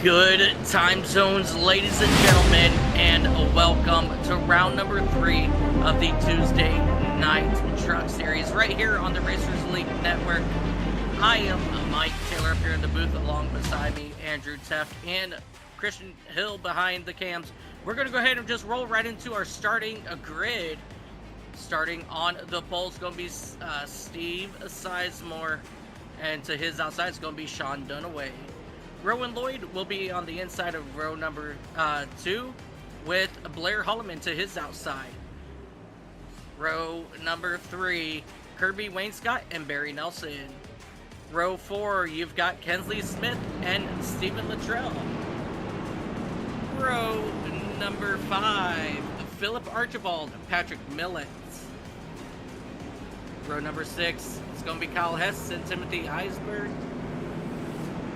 Good time zones, ladies and gentlemen, and welcome to round number 3 of the Tuesday Night Truck Series right here on the Racers League Network. I am Mike Taylor up here in the booth, along beside me, Andrew Teff and Christian Hill behind the cams. We're going to go ahead and just roll right into our starting grid. Starting on the pole is going to be Steve Sizemore, and to his outside is going to be Sean Dunaway. Rowan Lloyd will be on the inside of row number 2 with Blair Holloman to his outside. Row number 3, Kirby Wainscott and Barry Nelson. Row 4, you've got Kensley Smith and Stephen Luttrell. Row number 5, Philip Archibald and Patrick Millett. Row number 6, it's going to be Kyle Hess and Timothy Eisberg.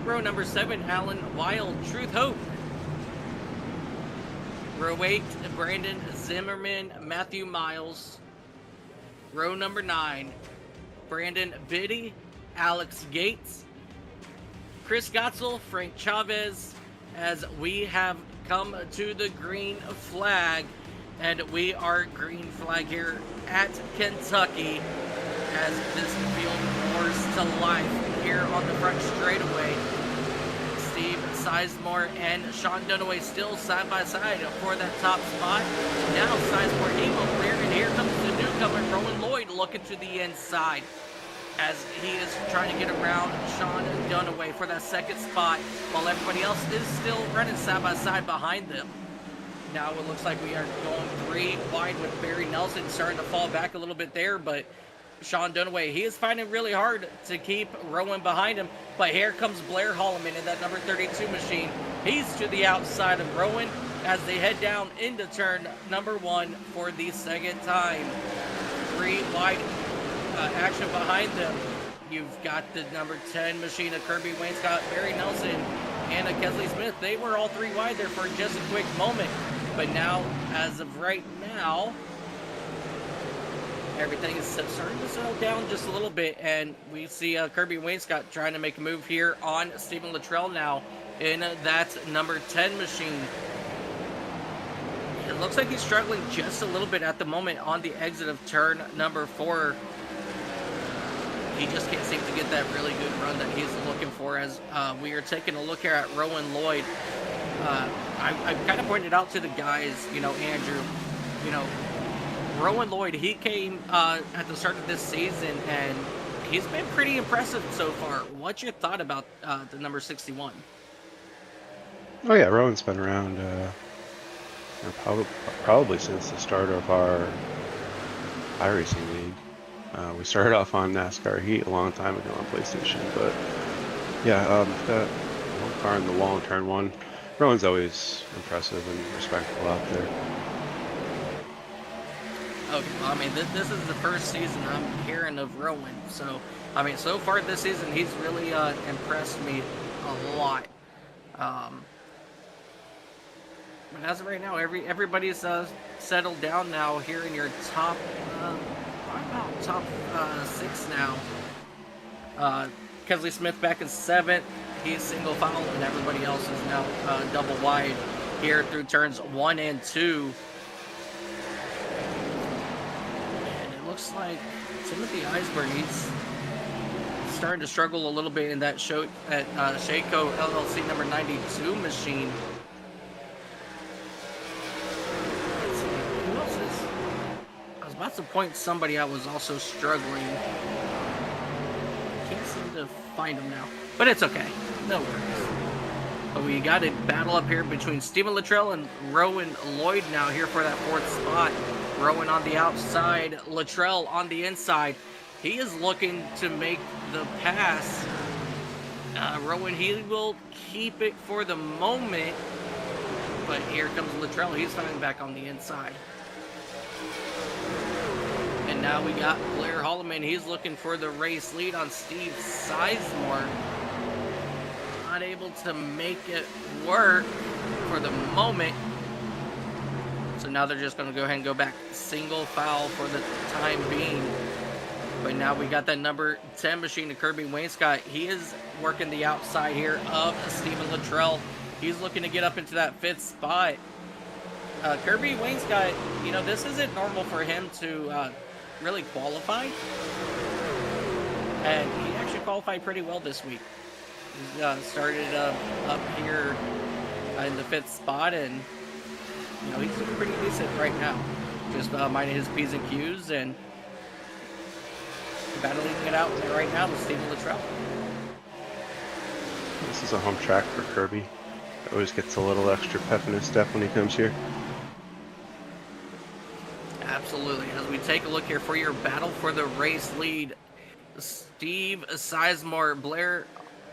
Row number 7, Alan Wild, Truth Hope. Row 8, Brandon Zimmerman, Matthew Miles. Row number 9, Brandon Biddy, Alex Gates, Chris Gotzel, Frank Chavez, as we have come to the green flag. And we are green flag here at Kentucky as this field roars to life here on the front straightaway. Steve Sizemore and Sean Dunaway still side by side for that top spot. Now Sizemore, he will clear, and here comes the newcomer, Rowan Lloyd, looking to the inside as he is trying to get around Sean Dunaway for that second spot, while everybody else is still running side by side behind them. Now it looks like we are going 3 wide with Barry Nelson starting to fall back a little bit there, but Sean Dunaway, he is finding really hard to keep Rowan behind him. But here comes Blair Holloman in that number 32 machine. He's to the outside of Rowan as they head down into turn number 1 for the second time. 3 wide action behind them. You've got the number 10 machine of Kirby Wainscott, Barry Nelson, and Kensley Smith. They were all 3 wide there for just a quick moment. But now, as of right now, everything is starting to settle down just a little bit, and we see Kirby Wainscott trying to make a move here on Stephen Luttrell now in that number 10 machine. It looks like he's struggling just a little bit at the moment on the exit of turn number 4. He just can't seem to get that really good run that he's looking for as we are taking a look here at Rowan Lloyd. I kind of pointed out to the guys, Andrew, Rowan Lloyd, he came at the start of this season, and he's been pretty impressive so far. What's your thought about the number 61? Oh yeah, Rowan's been around probably since the start of our iRacing league. We started off on NASCAR Heat a long time ago on PlayStation, but yeah, that one car in the wall in turn 1, Rowan's always impressive and respectable out there. Okay, well, I mean, this is the first season I'm hearing of Rowan, so, I mean, so far this season, he's really impressed me a lot. But as of right now, everybody's settled down now here in your top 6 now. Kensley Smith back in 7th. He's single file, and everybody else is now double wide here through turns 1 and 2. Looks like Timothy Eisberg, he's starting to struggle a little bit in that Shayco LLC number 92 machine. Let's see, who else is? I was about to point somebody out was also struggling. Can't seem to find him now, but it's okay. No worries. But we got a battle up here between Stephen Luttrell and Rowan Lloyd now here for that 4th spot. Rowan on the outside, Luttrell on the inside. He is looking to make the pass. Rowan, he will keep it for the moment. But here comes Luttrell. He's coming back on the inside. And now we got Blair Holloman. He's looking for the race lead on Steve Sizemore. Not able to make it work for the moment. So now they're just going to go ahead and go back single foul for the time being. But now we got that number 10 machine to Kirby Wainscott. He is working the outside here of Stephen Luttrell. He's looking to get up into that 5th spot. Kirby Wainscott, this isn't normal for him to really qualify, and he actually qualified pretty well this week. He started up here in the 5th spot, and he's doing pretty decent right now. Just minding his P's and Q's and battling it out right now with Steve Luttrell. This is a home track for Kirby. Always gets a little extra pep in his step when he comes here. Absolutely. As we take a look here for your battle for the race lead, Steve Sizemore, Blair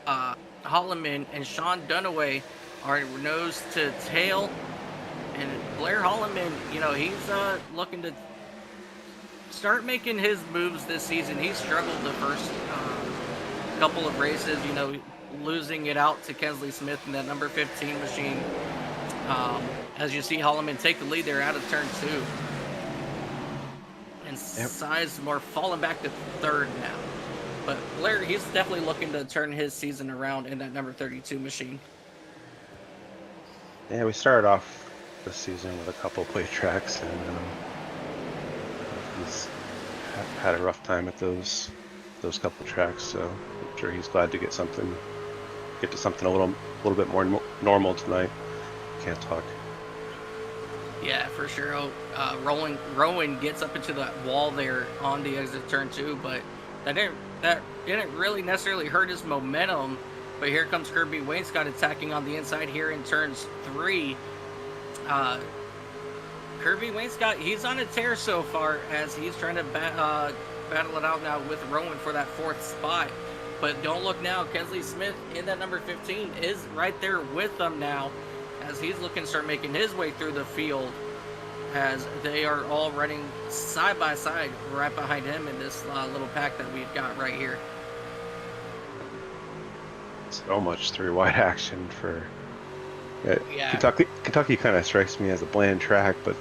Holloman, and Sean Dunaway are nose to tail. And Blair Holloman, he's looking to start making his moves this season. He struggled the first couple of races, losing it out to Kensley Smith in that number 15 machine. As you see Holloman take the lead there out of turn 2. And Sizemore falling back to 3rd now. But Blair, he's definitely looking to turn his season around in that number 32 machine. Yeah, we started off this season with a couple play tracks, and he's had a rough time at those couple tracks. So I'm sure he's glad to get to something a little bit more normal tonight. Can't talk. Yeah, for sure. Rowan gets up into that wall there on the exit turn 2, but that didn't really necessarily hurt his momentum. But here comes Kirby Wainscott attacking on the inside here in turns 3. Kirby Wainscott, he's on a tear so far as he's trying to battle it out now with Rowan for that 4th spot. But don't look now, Kensley Smith in that number 15 is right there with them now, as he's looking to start making his way through the field, as they are all running side by side right behind him in this little pack that we've got right here. So much 3-wide action for Yeah. Kentucky kind of strikes me as a bland track, but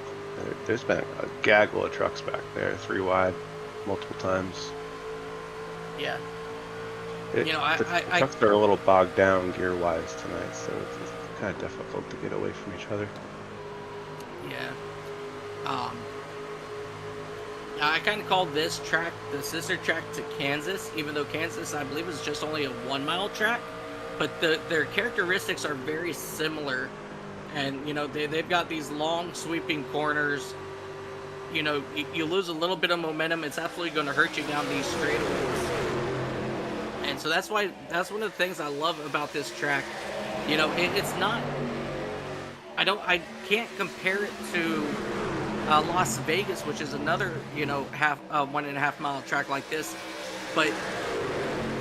there's been a gaggle of trucks back there, 3-wide, multiple times. Yeah. The trucks are a little bogged down gear-wise tonight, so it's kind of difficult to get away from each other. Yeah. I kind of call this track the sister track to Kansas, even though Kansas, I believe, is just only a 1-mile track. But their characteristics are very similar. And, they've got these long sweeping corners. You lose a little bit of momentum, it's absolutely going to hurt you down these straightaways. And so that's one of the things I love about this track. It's not, I can't compare it to Las Vegas, which is another, 1.5 mile track like this. But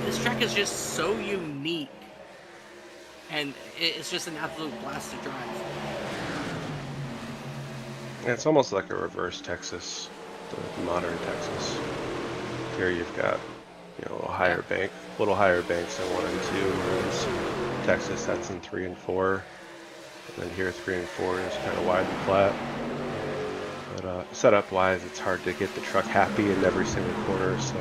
this track is just so unique. And it's just an absolute blast to drive. Yeah, it's almost like a reverse Texas, the modern Texas. Here you've got, a little higher banks in 1 and 2, whereas Texas, that's in 3 and 4. And then here 3 and 4 is kind of wide and flat. But setup wise, it's hard to get the truck happy in every single corner. So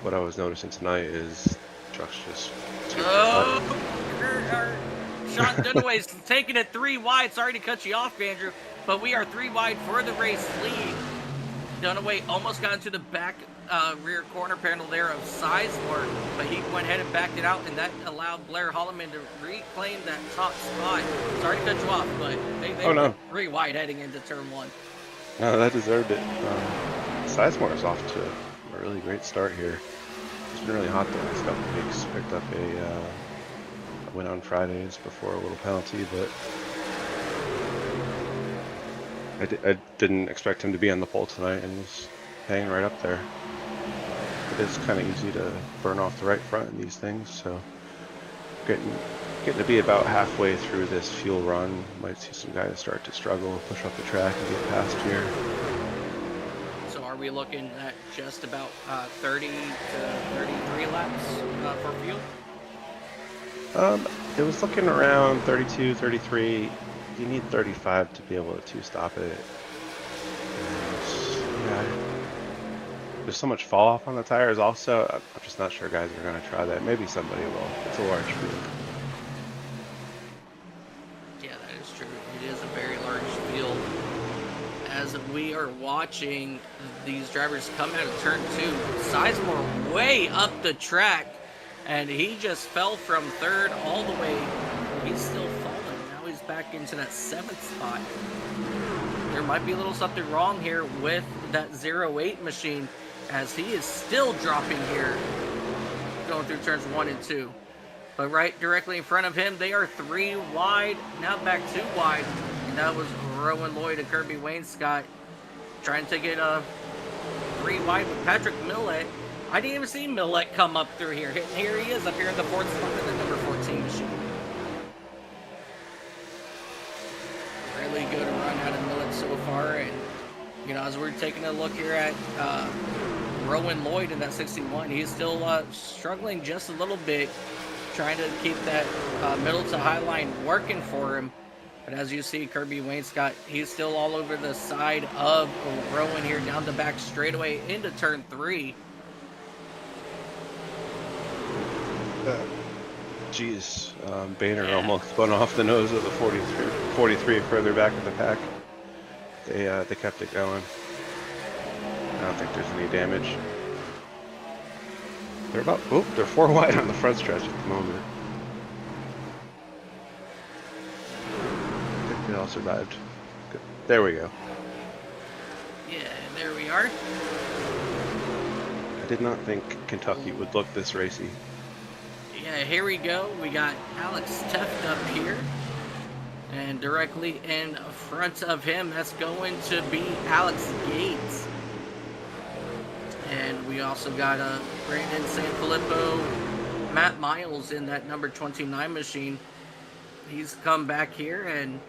what I was noticing tonight is trucks just. Sean Dunaway's taking it 3 wide. Sorry to cut you off, Andrew, but we are 3 wide for the race lead. Dunaway almost got into the back rear corner panel there of Sizemore, but he went ahead and backed it out, and that allowed Blair Holloman to reclaim that top spot. Sorry to cut you off, but they were 3 wide heading into turn 1. No, that deserved it. Sizemore is off to a really great start here. It's been really hot the last couple weeks. Picked up a win on Fridays before a little penalty, but I didn't expect him to be on the pole tonight, and was hanging right up there. It is kind of easy to burn off the right front in these things, so getting to be about halfway through this fuel run, might see some guys start to struggle, push up the track and get past here. So are we looking at just about 30 to 33 laps for fuel? It was looking around 32, 33. You need 35 to be able to two-stop it. There's so much fall off on the tires also. I'm just not sure guys are going to try that. Maybe somebody will. It's a large field. as we are watching these drivers come out of turn 2. Sizemore way up the track, and he just fell from 3rd all the way. He's still falling. Now he's back into that 7th spot. There might be a little something wrong here with that 08 machine, as he is still dropping here, going through turns 1 and 2. But right directly in front of him, they are 3 wide, now back 2 wide. And that was Rowan Lloyd and Kirby Wainscott trying to get 3 wide with Patrick Millett. I didn't even see Millett come up through here. Here he is up here in the 4th spot in the number 14 machine. Really good run out of Millett so far. And, you know, as we're taking a look here at Rowan Lloyd in that 61, he's still struggling just a little bit, trying to keep that middle to high line working for him. But as you see, Kirby Wainscott, he's still all over the side of Rowan here, down the back straightaway into turn 3. Geez, Boehner almost spun off the nose of the 43 further back in the pack. They kept it going. I don't think there's any damage. They're 4 wide on the front stretch at the moment. I think they all survived. Good. There we go. Yeah, there we are. I did not think Kentucky would look this racy. Yeah, here we go. We got Alex Teft up here. And directly in front of him, that's going to be Alex Gates. And we also got Brandon Sanfilippo, Matt Miles in that number 29 machine. He's come back here, and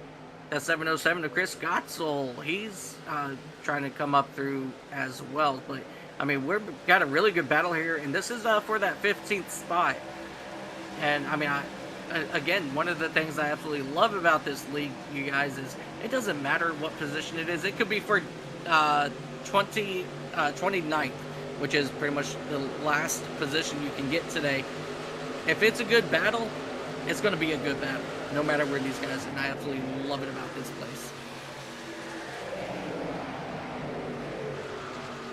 that 707 to Chris Gotzel, he's trying to come up through as well. But, I mean, we've got a really good battle here, and this is for that 15th spot. And, I mean, again, one of the things I absolutely love about this league, you guys, is it doesn't matter what position it is. It could be for 29th, which is pretty much the last position you can get today. If it's a good battle, it's going to be a good battle, no matter where these guys are. And I absolutely love it about this place.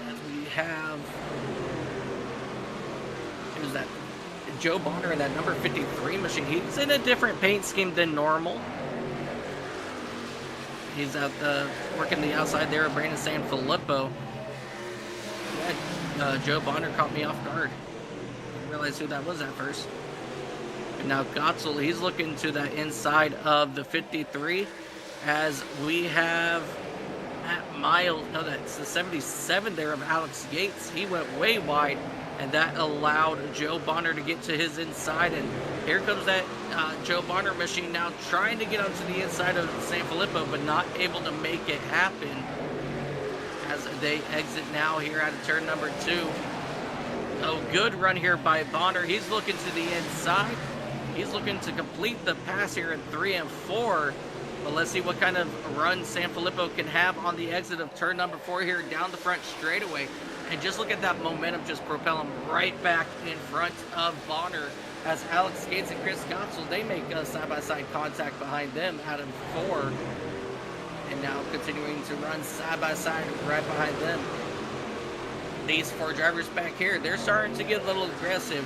As we have, who's that? Joe Bonner in that number 53 machine. He's in a different paint scheme than normal. He's out working the outside there of Brandon Sanfilippo. Yeah, Joe Bonner caught me off guard. Didn't realize who that was at first. And now Gotzel, he's looking to that inside of the 53, as we have Matt Miles. No, that's the 77 there of Alex Gates. He went way wide, and that allowed Joe Bonner to get to his inside. And here comes that Joe Bonner machine now trying to get onto the inside of Sanfilippo, but not able to make it happen, as they exit now here out of turn number 2. Oh, good run here by Bonner. He's looking to the inside. He's looking to complete the pass here in 3 and 4. But let's see what kind of run Sanfilippo can have on the exit of turn number 4 here down the front straightaway. And just look at that momentum just propel him right back in front of Bonner, as Alex Gates and Chris Gotzel, they make side-by-side contact behind them out of 4. And now continuing to run side-by-side right behind them. These 4 drivers back here, they're starting to get a little aggressive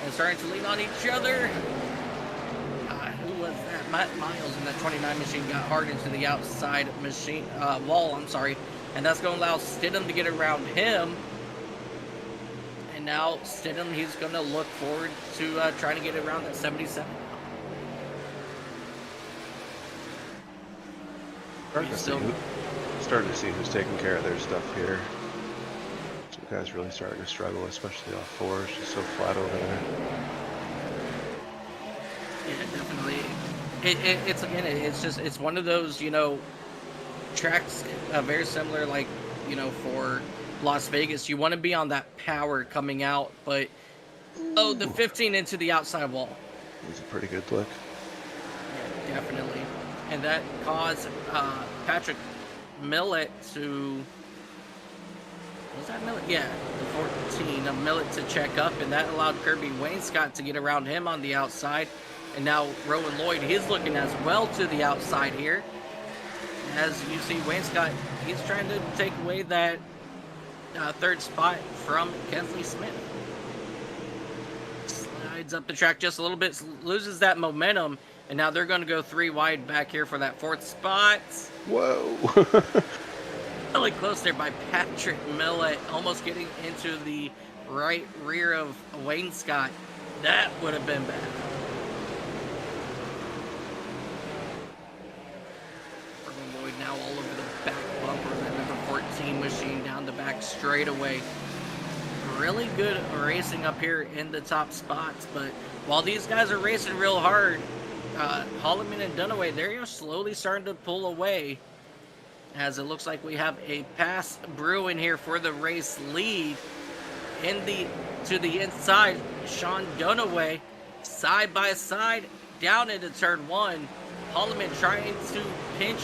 and starting to lean on each other. Who was that? Matt Miles in that 29 machine got hard into the outside machine wall, and that's going to allow Stidham to get around him. And now Stidham, he's going to look forward to trying to get around that 77. Starting to see who's taking care of their stuff here. Some guys really starting to struggle, especially off 4s, just so flat over there. Yeah, definitely. It's one of those, you know, tracks very similar, like, you know, for Las Vegas. You want to be on that power coming out, but the 15 into the outside wall. It's a pretty good look. Yeah, definitely. And that caused Patrick Millett to, was that Millett? Yeah, the 14 of Millett to check up, and that allowed Kirby Wainscott to get around him on the outside. And now Rowan Lloyd, he's looking as well to the outside here. as you see, Wayne Scott, he's trying to take away that third spot from Kensley Smith. Slides up the track just a little bit, loses that momentum, and now they're going to go 3 wide back here for that 4th spot. Whoa. Really close there by Patrick Millett, almost getting into the right rear of Wayne Scott. That would have been bad. Lloyd now all over the back bumper of that number 14 machine down the back straightaway. Really good racing up here in the top spots, but while these guys are racing real hard, Holloman and Dunaway, they're slowly starting to pull away, as it looks like we have a pass brewing here for the race lead. To the inside, Sean Dunaway, side by side, down into turn 1. Holloman trying to pinch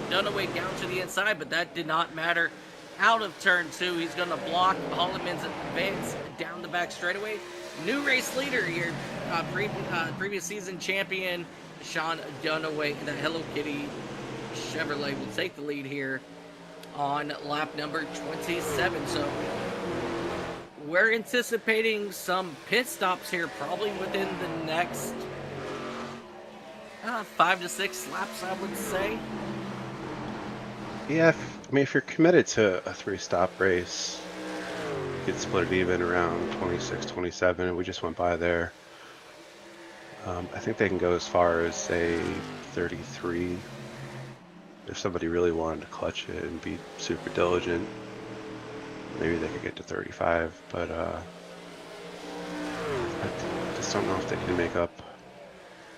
Dunaway down to the inside, but that did not matter. Out of turn 2, he's going to block Holloman's advance down the back straightaway. New race leader here, previous season champion Sean Dunaway, the Hello Kitty Chevrolet will take the lead here on lap number 27. So we're anticipating some pit stops here probably within the next 5 to 6 laps, I would say. Yeah, if you're committed to a 3-stop race, you could split it even around 26, 27. We just went by there. I think they can go as far as, say, 33. If somebody really wanted to clutch it and be super diligent, maybe they could get to 35, but I just don't know if they can make up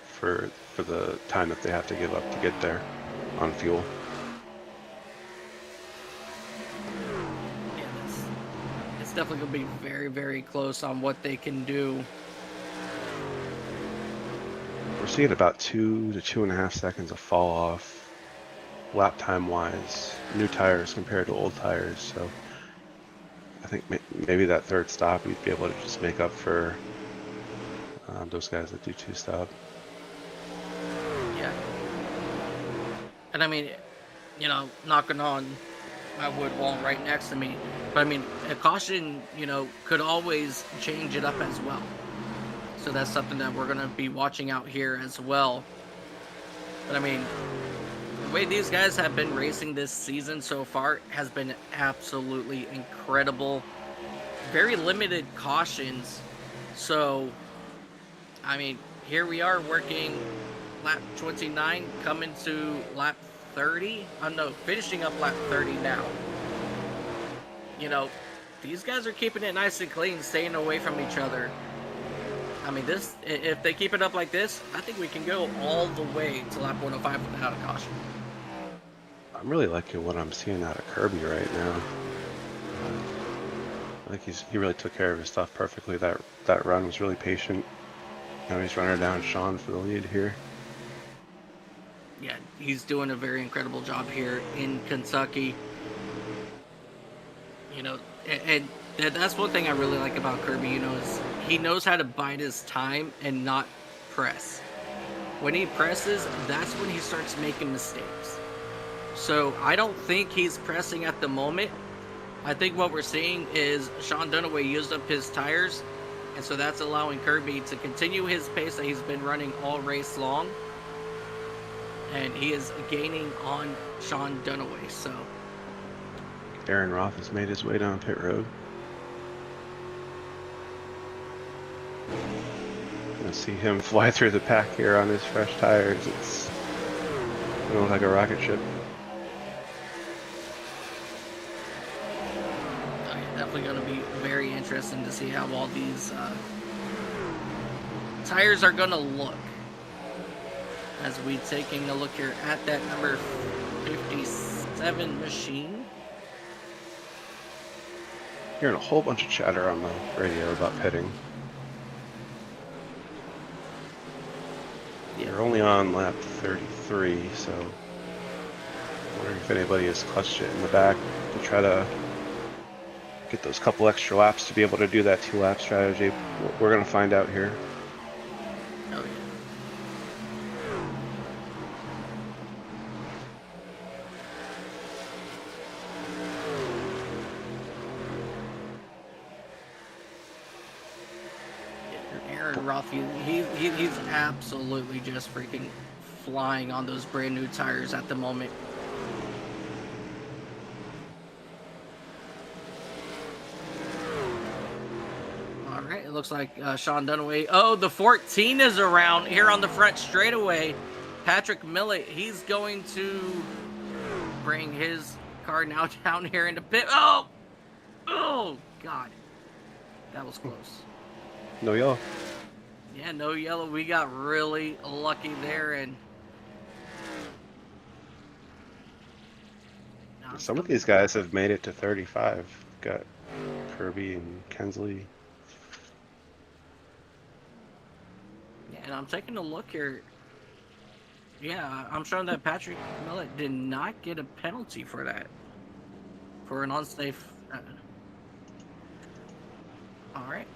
for the time that they have to give up to get there on fuel. Yeah, it's definitely going to be very, very close on what they can do. We're seeing about 2 to 2.5 seconds of fall off lap time wise, new tires compared to old tires, so I think maybe that 3rd stop you'd be able to just make up for those guys that do 2-stop. Yeah. And I mean, knocking on my wood wall right next to me, but I mean, a caution, could always change it up as well. So that's something that we're going to be watching out here as well. But I mean, the way these guys have been racing this season so far has been absolutely incredible. Very limited cautions. So, I mean, here we are working lap 29, coming to lap 30. Finishing up lap 30 now. These guys are keeping it nice and clean, staying away from each other. I mean, if they keep it up like this, I think we can go all the way to lap 105 without a caution. I'm really liking what I'm seeing out of Kirby right now. I think he really took care of his stuff perfectly. That run was really patient. Now he's running down Sean for the lead here. Yeah, he's doing a very incredible job here in Kentucky. And that's one thing I really like about Kirby, is he knows how to bide his time and not press. When he presses, that's when he starts making mistakes. So I don't think he's pressing at the moment. I think what we're seeing is Sean Dunaway used up his tires, and so that's allowing Kirby to continue his pace that he's been running all race long. And he is gaining on Sean Dunaway. So Aaron Roth has made his way down pit road. Gonna see him fly through the pack here on his fresh tires. It's gonna look like a rocket ship. Definitely going to be very interesting to see how all these tires are going to look. As we taking a look here at that number 57 machine. Hearing a whole bunch of chatter on the radio about pitting. Yeah. They're only on lap 33, so I'm wondering if anybody has clutched it in the back to try to get those couple extra laps to be able to do that 2-lap strategy. We're going to find out here. Oh, Aaron Ruff, he's absolutely just freaking flying on those brand new tires at the moment. All right, it looks like Sean Dunaway. Oh, the 14 is around here on the front straightaway. Patrick Millett, he's going to bring his car now down here into pit. Oh, God, that was close. No yellow. Yeah, no yellow. We got really lucky there, and some of these guys have made it to 35. Got Kirby and Kensley. Yeah, and I'm taking a look here. Yeah, I'm showing that Patrick Millett did not get a penalty for that, for an unsafe. All right.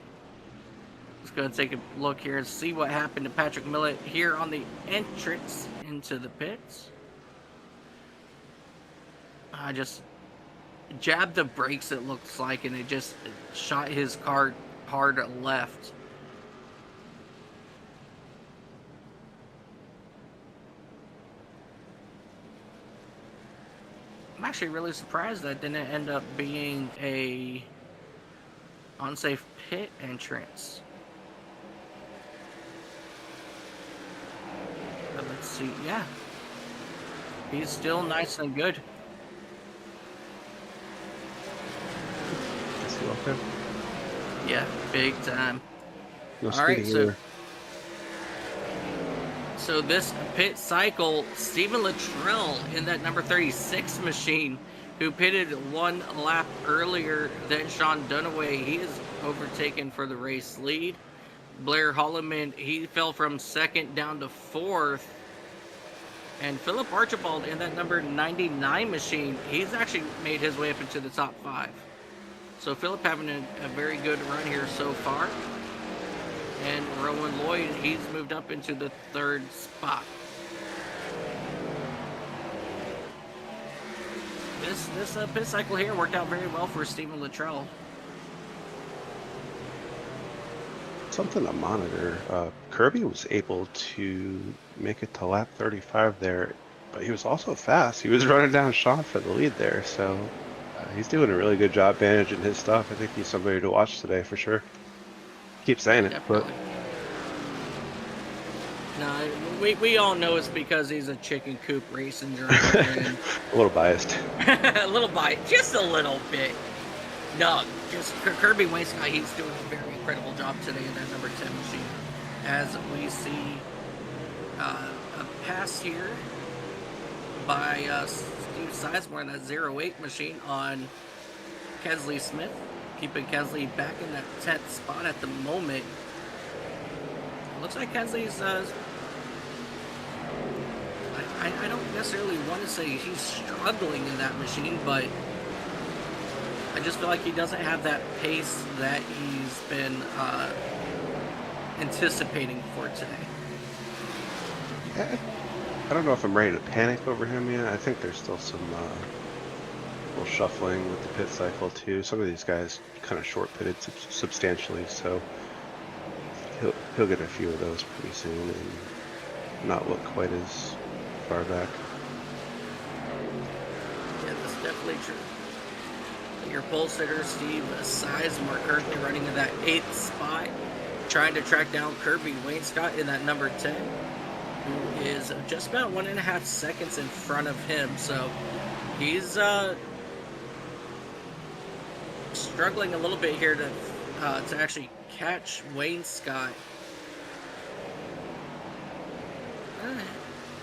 Let's go and take a look here and see what happened to Patrick Millett here on the entrance into the pits. I just jabbed the brakes, it looks like, and it just shot his car hard left. I'm actually really surprised that didn't end up being a unsafe pit entrance. But let's see. Yeah, he's still nice and good. Is he okay? Yeah, big time. No All right, speeding so this pit cycle, Stephen Luttrell in that number 36 machine, who pitted one lap earlier than Sean Dunaway, he is overtaken for the race lead. Blair Holloman, he fell from second down to fourth. And Philip Archibald in that number 99 machine, he's actually made his way up into the top 5. So Philip having a very good run here so far. And Rowan Lloyd, he's moved up into the 3rd spot. This pit cycle here worked out very well for Stephen Luttrell. Something to monitor. Kirby was able to make it to lap 35 there, but he was also fast. He was running down Sean for the lead there, so he's doing a really good job managing his stuff. I think he's somebody to watch today for sure. Keep saying it, Definitely. But no, we all know it's because he's a chicken coop racing driver. And a little biased. a little biased, just a little bit. No, just Kirby Wainscott, he's doing a very incredible job today in that number 10 machine. As we see a pass here by Steve Sizemore in that 08 machine on Kesley Smith, keeping Kesley back in that 10th spot at the moment. It looks like Kesley's I don't necessarily want to say he's struggling in that machine, but I just feel like he doesn't have that pace that he's been anticipating for today. I don't know if I'm ready to panic over him yet. I think there's still some little shuffling with the pit cycle too. Some of these guys kind of short pitted substantially, so he'll get a few of those pretty soon and not look quite as far back. Yeah, that's definitely true. Your pole sitter, Steve Sizemore, currently running in that 8th spot, trying to track down Kirby Wainscott in that number 10, who is just about 1.5 seconds in front of him. So he's struggling a little bit here to actually catch Wainscott.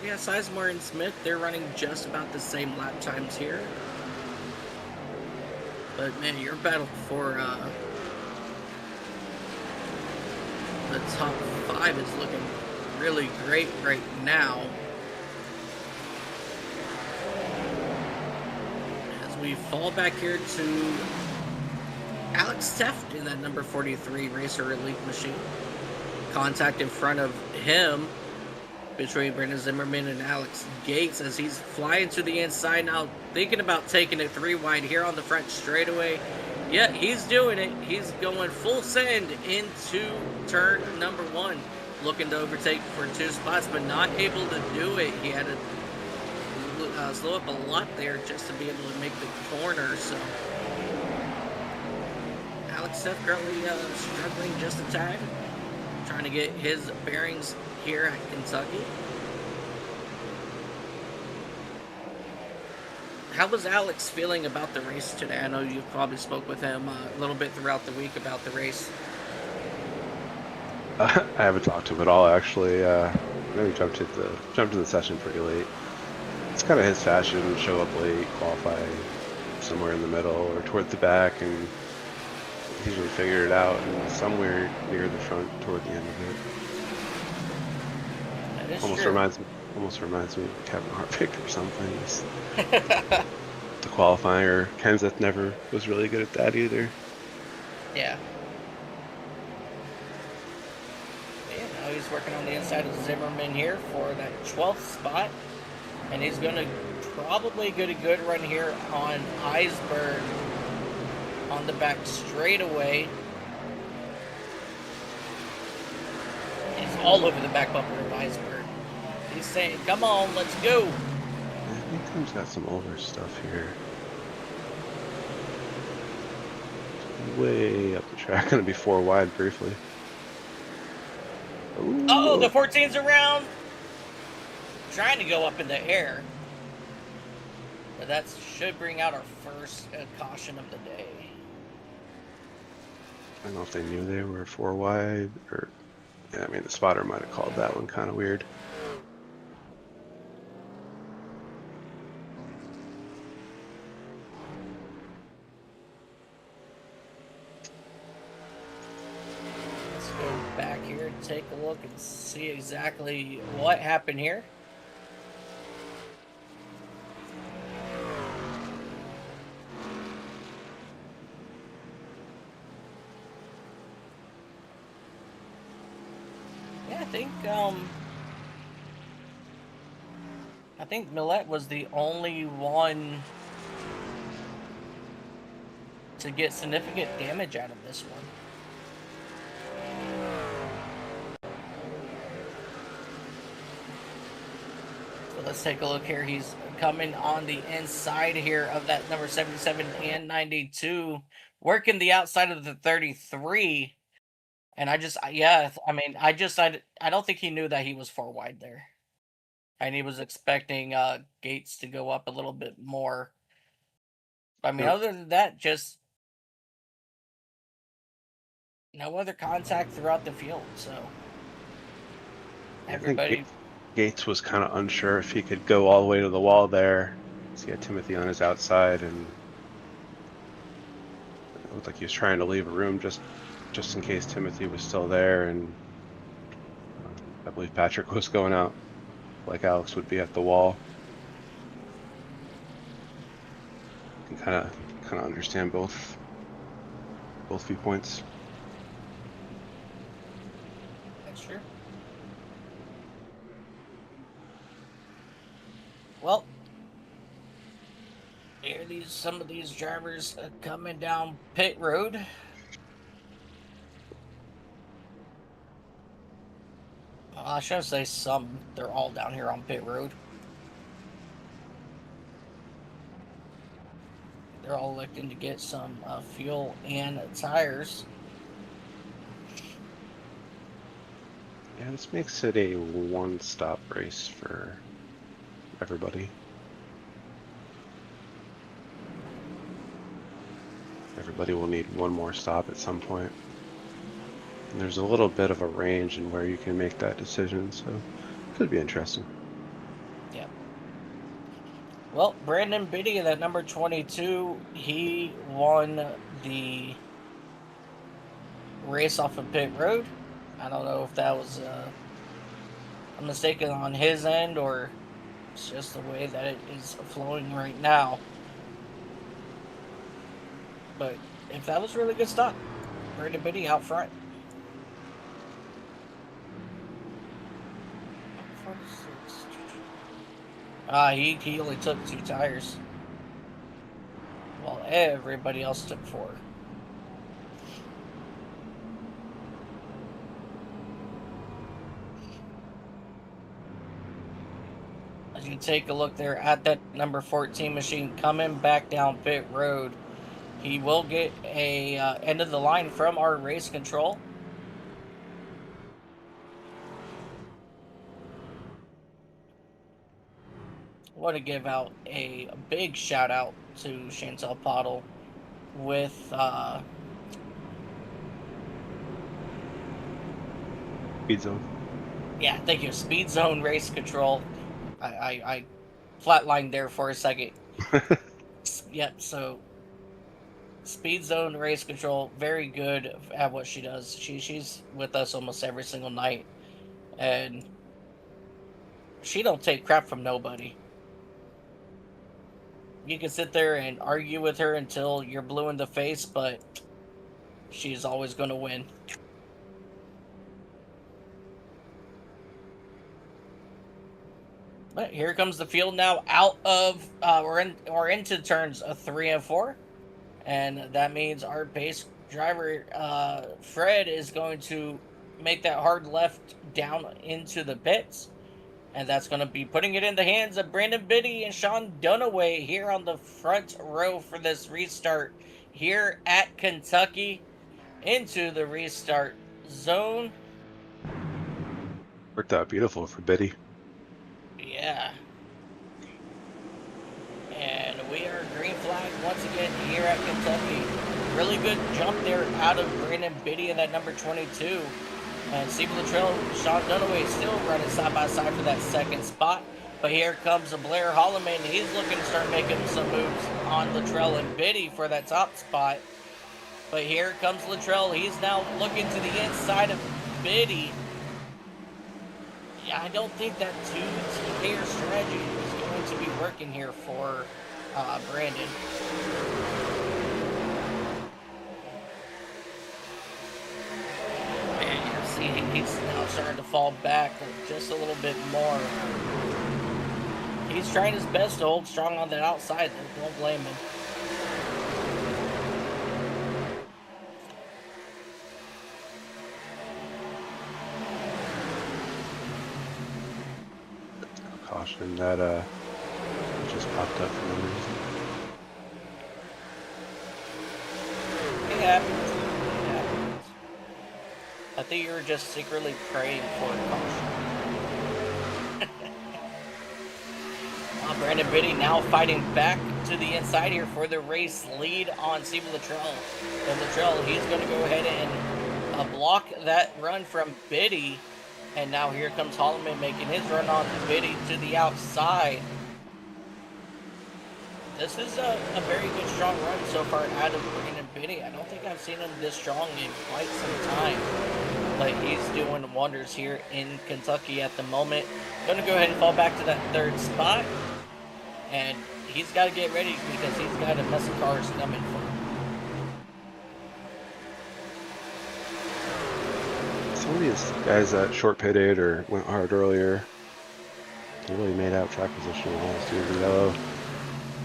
Yeah, Sizemore and Smith, they're running just about the same lap times here. But man, your battle for the top 5 is looking really great right now. As we fall back here to Alex Teft in that number 43 Racer Elite machine. Contact in front of him between Brendan Zimmerman and Alex Gates as he's flying to the inside now, thinking about taking it 3 wide here on the front straightaway. Yeah, he's doing it. He's going full send into turn number 1, looking to overtake for 2 spots, but not able to do it. He had to slow up a lot there just to be able to make the corner. So Alex Seth currently struggling just a tad, trying to get his bearings here at Kentucky. How was Alex feeling about the race today? I know you probably spoke with him a little bit throughout the week about the race. I haven't talked to him at all, actually. I know he jumped in the session pretty late. It's kind of his fashion, show up late, qualify somewhere in the middle or toward the back, and he's usually figured it out and somewhere near the front toward the end of it. That is Almost true. reminds me of Kevin Harvick or something. The qualifier. Kenseth never was really good at that either. Yeah. Now he's working on the inside of Zimmerman here for that 12th spot. And he's going to probably get a good run here on Iceberg on the back straightaway. He's all over the back bumper of Iceberg. He's saying, come on, let's go. I think Tim's got some older stuff here. Way up the track, gonna be 4 wide briefly. Ooh. Oh, the 14's around. Trying to go up in the air. But that should bring out our first caution of the day. I don't know if they knew they were 4 wide, or yeah, I mean the spotter might have called that one kind of weird. Let's go back here and take a look and see exactly what happened here. I think Millette was the only one to get significant damage out of this one. So let's take a look here. He's coming on the inside here of that number 77 and 92, working the outside of the 33. And I don't think he knew that he was 4 wide there. And he was expecting Gates to go up a little bit more. I mean, Yep. other than that, just no other contact throughout the field. So everybody, I think Gates was kind of unsure if he could go all the way to the wall there. So he had Timothy on his outside, and it looked like he was trying to leave a room just in case Timothy was still there. And I believe Patrick was going out like Alex would be at the wall. You can kind of understand both viewpoints. that's true. Well, here some of these drivers coming down pit road. I shouldn't say some. They're all down here on pit road. They're all looking to get some fuel and tires. Yeah, this makes it a one-stop race for everybody. Everybody will need one more stop at some point. And there's a little bit of a range in where you can make that decision, so it could be interesting. Yeah. Well, Brandon Biddy, that number 22, he won the race off of pit road. I don't know if that was a mistake on his end or it's just the way that it is flowing right now. But if that was a really good stuff, Brandon Biddy out front. He only took 2 tires, while everybody else took 4. As you take a look there at that number 14 machine coming back down pit road, he will get a end of the line from our race control. I want to give out a big shout out to Chantel Pottle with Speed zone. yeah, thank you, Speed Zone Race Control. I flatlined there for a second. Yep, so Speed Zone Race Control, very good at what she does. She's with us almost every single night, and she don't take crap from nobody. You can sit there and argue with her until you're blue in the face, but she's always going to win. But here comes the field now. Out of we're into turns 3 and 4, and that means our pace driver Fred is going to make that hard left down into the pits, and that's going to be putting it in the hands of Brandon Biddy and Sean Dunaway here on the front row for this restart here at Kentucky into the restart zone. Worked out beautiful for Biddy. Yeah. And we are green flag once again here at Kentucky. Really good jump there out of Brandon Biddy in that number 22. And Steve Luttrell, Sean Dunaway still running side by side for that second spot. But here comes Blair Holloman. He's looking to start making some moves on Luttrell and Biddy for that top spot. But here comes Luttrell. He's now looking to the inside of Biddy. Yeah, I don't think that two-tier strategy is going to be working here for Brandon. And you see he's now starting to fall back just a little bit more. He's trying his best to hold strong on that outside. Don't blame him. Caution that just popped up for no reason. It happens. It happens. I think you were just secretly praying for a caution. Brandon Biddy now fighting back to the inside here for the race lead on Steve Luttrell. And Luttrell, he's going to go ahead and block that run from Biddy. And now here comes Holloman making his run on Biddy to the outside. This is a very good, strong run so far out of Brandon Biddy. I don't think I've seen him this strong in quite some time. But he's doing wonders here in Kentucky at the moment. Going to go ahead and fall back to that third spot. And he's got to get ready because he's got a mess of cars coming for him. Some of these guys that short pitted or went hard earlier, they really made out track position while in yellow.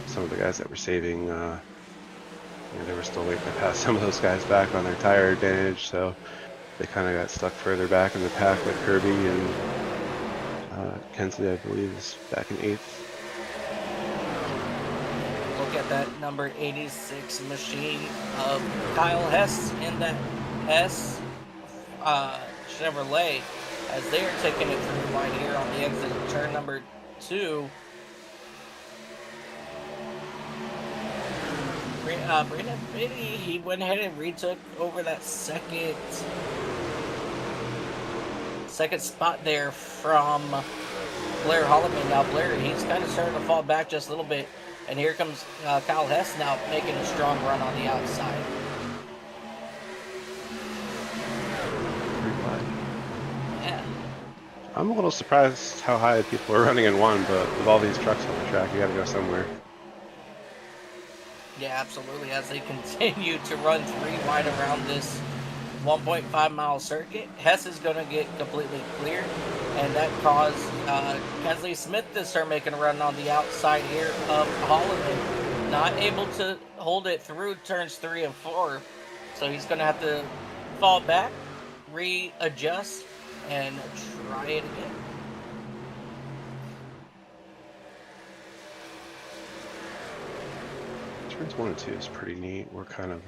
Some of the guys that were saving, they were still waiting to pass some of those guys back on their tire advantage, so they kind of got stuck further back in the pack with Kirby and Kensley, I believe, is back in 8th. Look at that number 86 machine of Kyle Hess in that Hess Chevrolet as they are taking it through right here on the exit of turn number 2. Brandon Biddy, he went ahead and retook over that second spot there from Blair Holloman. Now Blair, he's kind of starting to fall back just a little bit. And here comes Kyle Hess now making a strong run on the outside. Yeah. I'm a little surprised how high people are running in 1, but with all these trucks on the track, you got to go somewhere. Yeah, absolutely. As they continue to run 3 wide around this 1.5 mile circuit, Hess is going to get completely clear, and that caused Kensley Smith to start making a run on the outside here of Holloman. Not able to hold it through turns 3 and 4, so he's going to have to fall back, readjust, and try it again. Turns 1 and 2 is pretty neat. We're kind of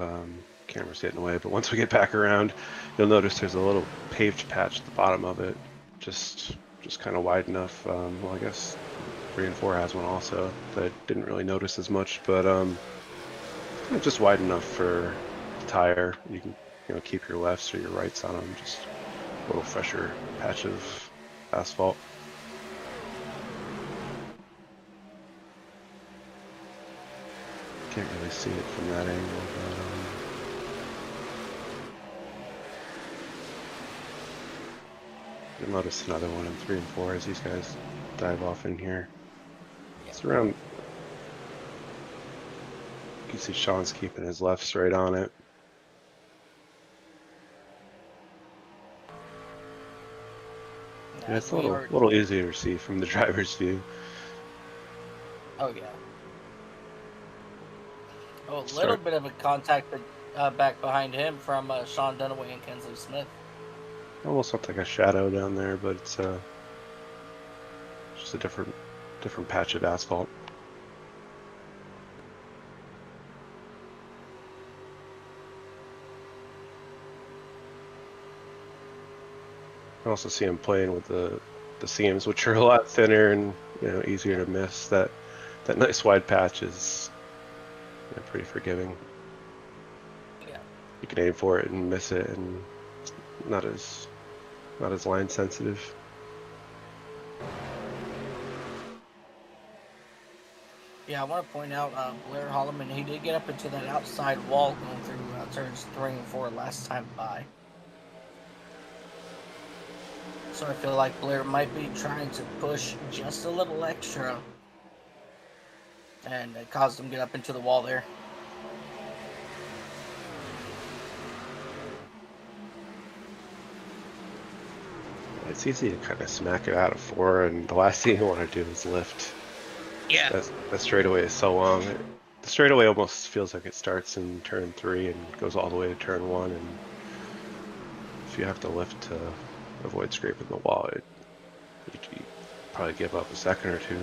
camera's getting away, but once we get back around, you'll notice there's a little paved patch at the bottom of it, just kind of wide enough. Well, I guess 3 and 4 has one also that I didn't really notice as much, but just wide enough for the tire. You can keep your lefts or your rights on them. Just a little fresher patch of asphalt. Can't really see it from that angle, but you'll notice another one in 3 and 4 as these guys dive off in here. It's around. You can see Sean's keeping his left straight on it. Yeah, it's a little easier to see from the driver's view. Oh yeah. Oh, a little bit of a contact back behind him from Sean Dunaway and Kensley Smith. Almost looked like a shadow down there, but it's just a different patch of asphalt. I also see him playing with the seams, which are a lot thinner and easier to miss. That nice wide patch is pretty forgiving. Yeah. You can aim for it and miss it, and it's not as line sensitive. Yeah, I want to point out Blair Holloman. He did get up into that outside wall going through turns 3 and 4 last time by. So I feel like Blair might be trying to push just a little extra, and it caused him to get up into the wall there. It's easy to kind of smack it out of 4, and the last thing you want to do is lift. Yeah. That straightaway is so long. The straightaway almost feels like it starts in turn 3 and goes all the way to turn 1, and if you have to lift to avoid scraping the wall, you probably give up a second or two.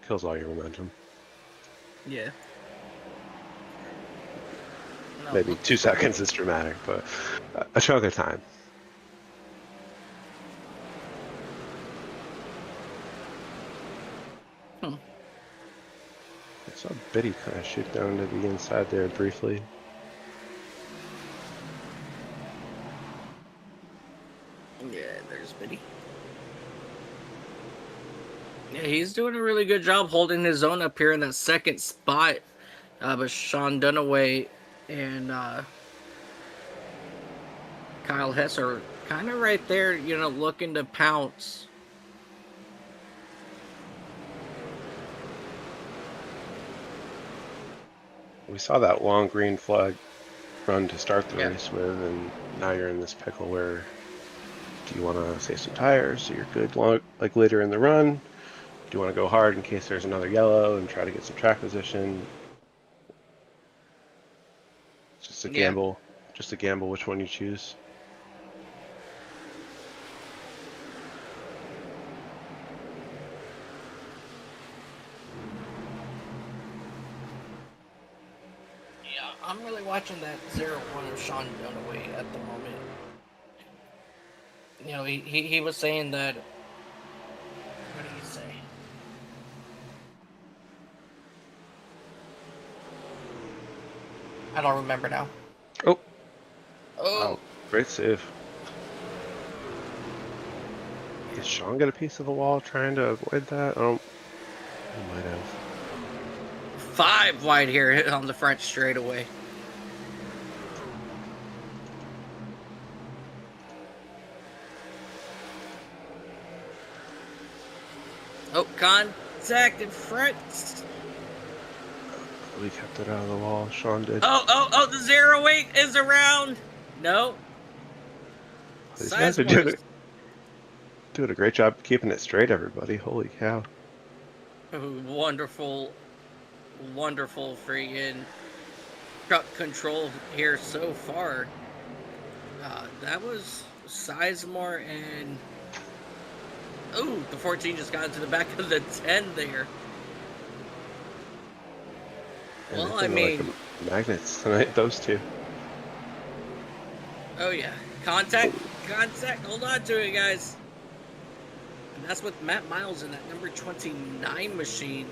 Kills all your momentum. Yeah. No, Maybe 2 seconds is dramatic, but a chunk of time. I saw Biddy kind of shoot down to the inside there briefly. Yeah, there's Biddy. Yeah, he's doing a really good job holding his own up here in that second spot. But Sean Dunaway and Kyle Hess are kind of right there, looking to pounce. We saw that long green flag run to start the race with, and now you're in this pickle where do you want to save some tires so you're good like later in the run? Do you want to go hard in case there's another yellow and try to get some track position? It's just a gamble. Just a gamble which one you choose. Yeah, I'm really watching that 0-1 of Sean Dunaway at the moment. He was saying that. What did he say? I don't remember now. Oh. Oh. Wow. Great save. Did Sean get a piece of the wall trying to avoid that? Oh, he might have. 5 wide here on the front straightaway. Oh, contact in front. We kept it out of the wall. Sean did. Oh, the 0-8 is around. No. These guys are doing a great job keeping it straight, everybody. Holy cow. Wonderful freaking truck control here so far. That was Sizemore and... Oh, the 14 just got into the back of the 10 there. And Well, they've I been like mean, magnets tonight, those two. oh yeah, contact, contact. Hold on to it, guys. And that's with Matt Miles in that number 29 machine.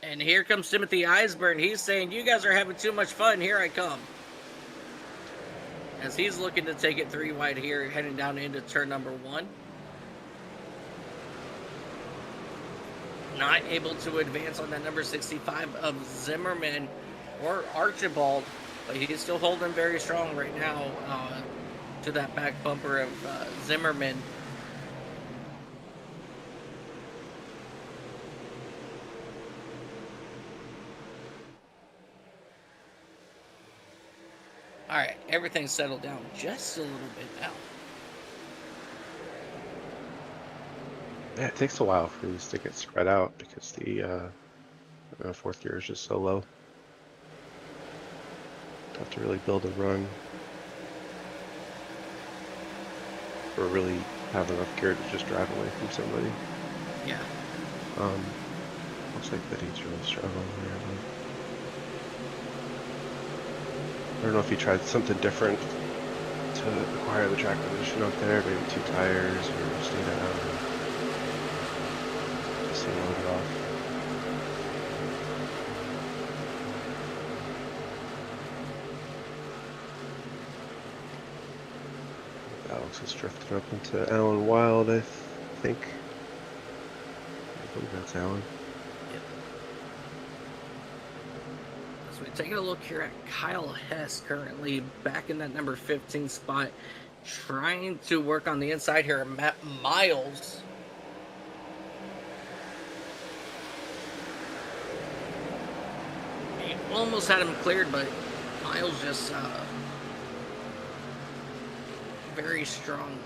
And here comes Timothy Eisburn. He's saying, "You guys are having too much fun. Here I come." As he's looking to take it 3 wide here, heading down into turn number 1. Not able to advance on that number 65 of Zimmerman or Archibald, but he's still holding very strong right now to that back bumper of Zimmerman. All right, everything's settled down just a little bit now. Yeah, it takes a while for these to get spread out because the fourth gear is just so low. Have to really build a run or really have enough gear to just drive away from somebody. Yeah. Looks like Betty's really struggling here. I don't know if he tried something different to acquire the track position up there, maybe 2 tires or stay down and just see load it off. Alex has drifted up into Alan Wild, I think. I believe that's Alan. Yep. So we're taking a look here at Kyle Hess, currently back in that number 15 spot, trying to work on the inside here. Matt Miles. He almost had him cleared, but Miles just very strong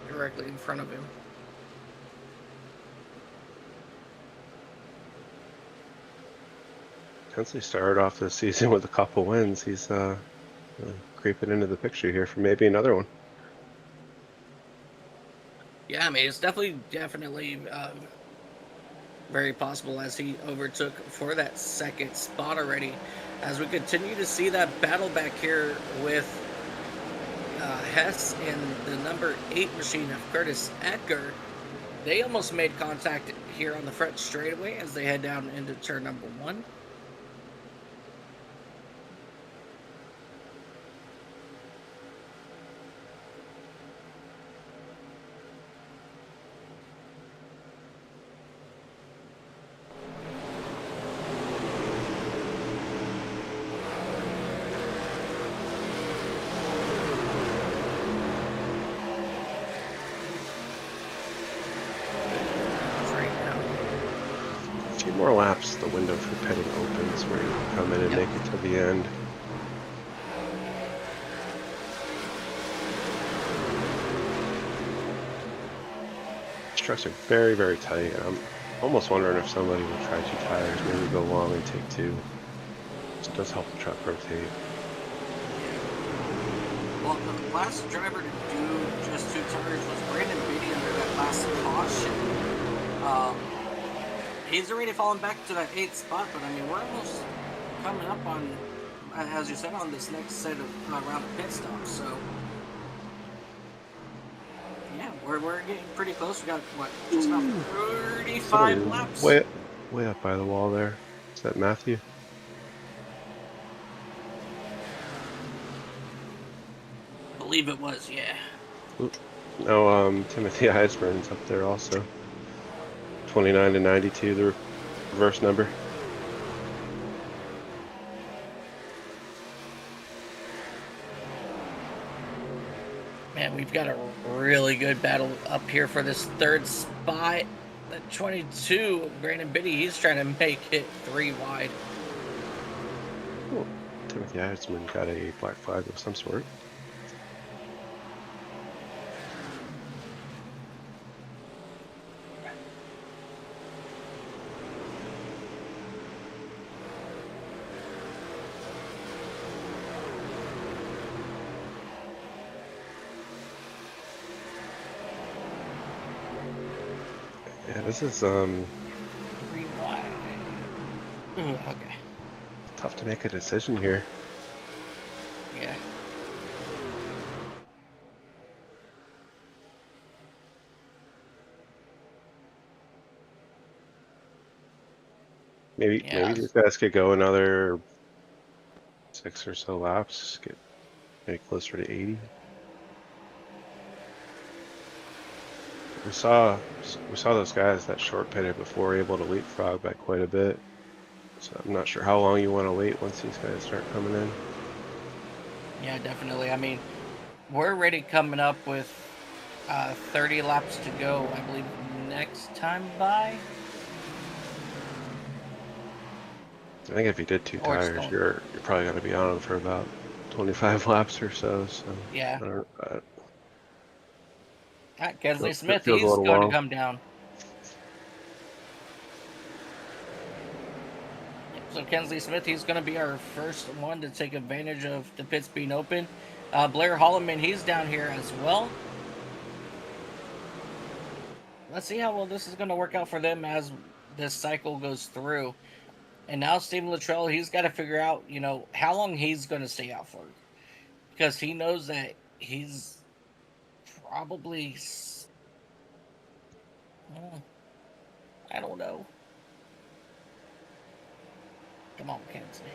directly in front of him. Since he started off the season with a couple wins, he's really creeping into the picture here for maybe another one. Yeah, I mean, it's definitely very possible as he overtook for that second spot already. As we continue to see that battle back here with Hess and the number 8 machine of Curtis Edgar. They almost made contact here on the front straightaway as they head down into turn number 1. More laps, the window for pitting opens where you come in and make it to the end. These trucks are very, very tight. I'm almost wondering if somebody will try 2 tires, maybe go long and take 2. It does help the truck rotate. Well, the last driver to do just 2 tires was Brandon Beatty under that last caution. He's already fallen back to that 8th spot, but I mean, we're almost coming up on, as you said, on this next set of round of pit stops. So, yeah, we're getting pretty close. We got what, just about 35 laps. Way up by the wall there. Is that Matthew? I believe it was, yeah. No, Timothy Eisburn's up there also. 29 to 92, the reverse number. Man, we've got a really good battle up here for this 3rd spot. The 22, Brandon Biddy, he's trying to make it 3 wide. Oh, Timothy Eisburn got a black flag of some sort. Yeah, this is Okay. Tough to make a decision here. Yeah. Maybe Yeah. these guys could go another 6 or so laps, get maybe closer to 80. We saw those guys that short pitted before able to leapfrog by quite a bit. So I'm not sure how long you want to wait once these guys start coming in. Yeah, definitely. I mean, we're already coming up with 30 laps to go, I believe, next time by. I think if you did 2 Or it's tires, going. you're probably going to be on them for about 25 laps or so. So Yeah. it Kensley Smith, feels a he's little going to long. come down. So Kensley Smith, he's going to be our first one to take advantage of the pits being open. Blair Holloman, he's down here as well. Let's see how well this is going to work out for them as this cycle goes through. And now Stephen Luttrell, he's got to figure out, how long he's going to stay out for. Because he knows that he's probably, I don't know. Come on, Kensley.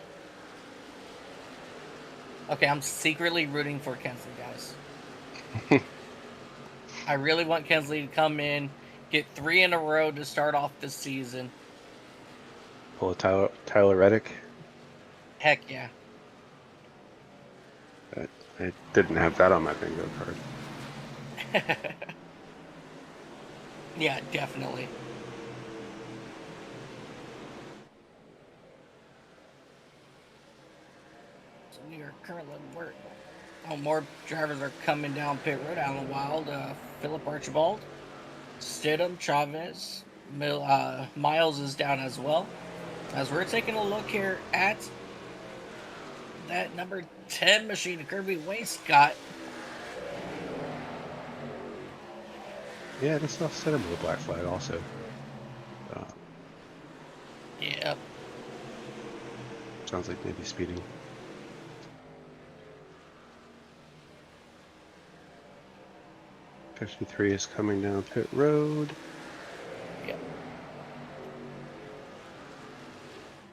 Okay, I'm secretly rooting for Kensley, guys. I really want Kensley to come in, get 3 in a row to start off the season. Pull a Tyler Reddick. Heck yeah. I didn't have that on my bingo card. Yeah, definitely. So we are currently more drivers are coming down pit road. Alan Wild, Philip Archibald, Stidham, Chavez, Miles is down as well. As we're taking a look here at that number 10 machine, Kirby Wainscott. Yeah, this set him with a black flag also. Yeah. Sounds like maybe speeding. .53 is coming down pit road. Yep.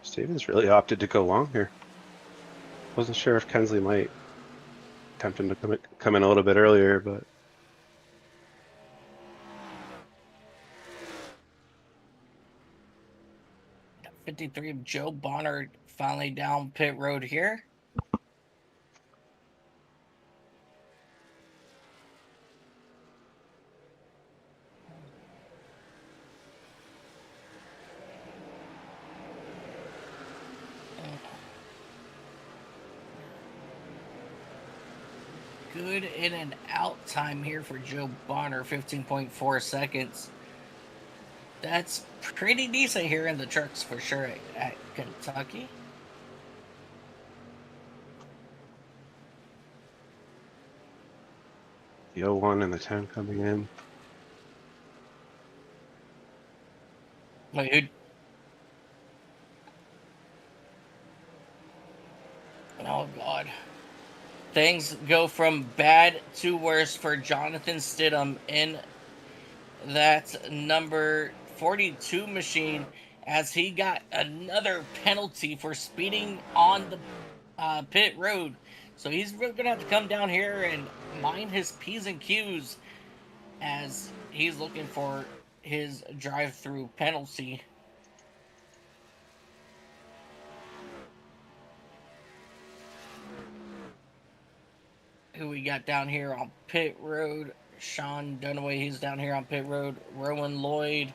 Stevens really opted to go long here. Wasn't sure if Kensley might tempt him to come in a little bit earlier, but 53 of Joe Bonner finally down pit road here. Good in and out time here for Joe Bonner, 15.4 seconds. That's pretty decent here in the trucks for sure at Kentucky. the 01 and the 10 coming in. Wait, who? Oh, God. Things go from bad to worse for Jonathan Stidham in that number 42 machine as he got another penalty for speeding on the pit road. So he's really going to have to come down here and mind his P's and Q's as he's looking for his drive-through penalty. Who we got down here on pit road? Sean Dunaway, he's down here on pit road. Rowan Lloyd.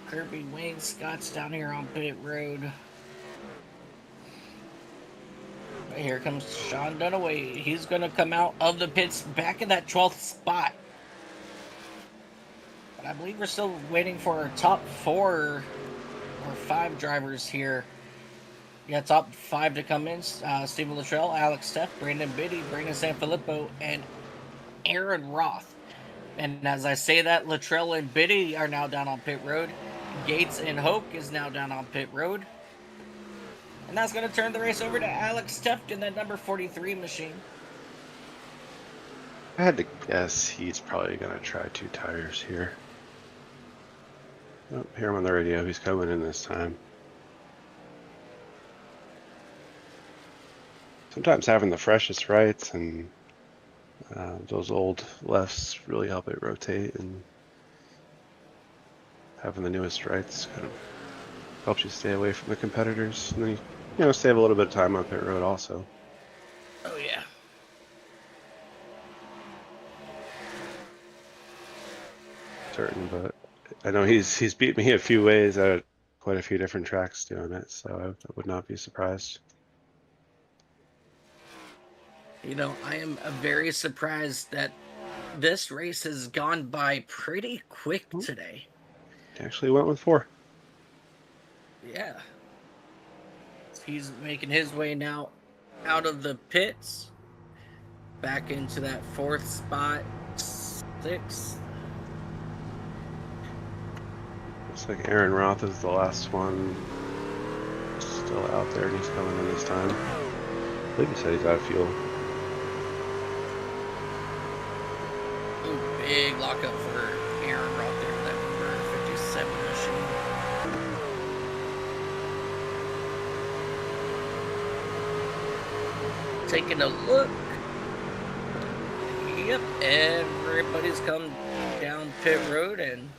Kirby Wainscott's down here on pit road. Here comes Sean Dunaway. He's going to come out of the pits back in that 12th spot. But I believe we're still waiting for our top 4 or 5 drivers here. Yeah, top 5 to come in. Stephen Luttrell, Alex Steff, Brandon Biddy, Brandon Sanfilippo, and Aaron Roth. And as I say that, Luttrell and Biddy are now down on pit road. Gates and Hoke is now down on pit road. And that's going to turn the race over to Alex Teft in that number 43 machine. I had to guess he's probably going to try 2 tires here. Oh, hear him on the radio. He's coming in this time. Sometimes having the freshest rights and those old lefts really help it rotate, and having the newest rights kind of helps you stay away from the competitors, and then you save a little bit of time on pit road also. Oh yeah. Certain, but I know he's beat me a few ways at quite a few different tracks doing it, so I would not be surprised. You know, I am very surprised that this race has gone by pretty quick today. He actually went with 4. Yeah. He's making his way now out of the pits, back into that 4th spot, 6th. Looks like Aaron Roth is the last one still out there, and he's coming in this time. I believe he said he's out of fuel. Ooh, big lockup for Aaron Roth there, that number 57 machine. Taking a look. Yep, everybody's come down pit road, and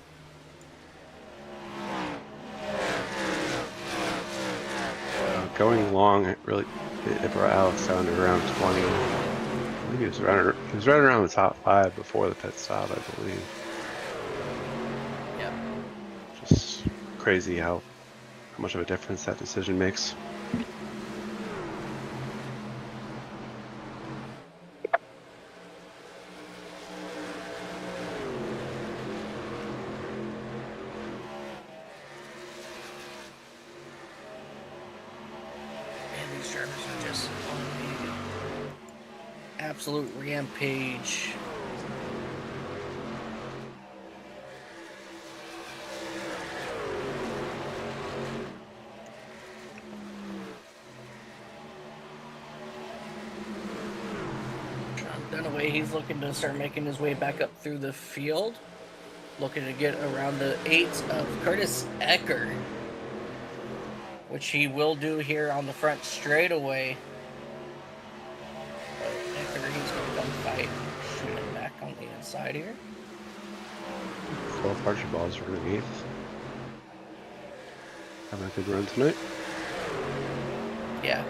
Going long, it brought Alex down to around 20. I think he was running around the top 5 before the pit stop, I believe. yeah. Just crazy how much of a difference that decision makes. And these drivers are just on an absolute rampage. Dunaway, he's looking to start making his way back up through the field. Looking to get around the 8 of Curtis Ecker, which he will do here on the front straightaway. But Ecker, he's going to come fight, shooting back on the inside here. 12 Archer balls for an 8th. Having a good run tonight. Yeah.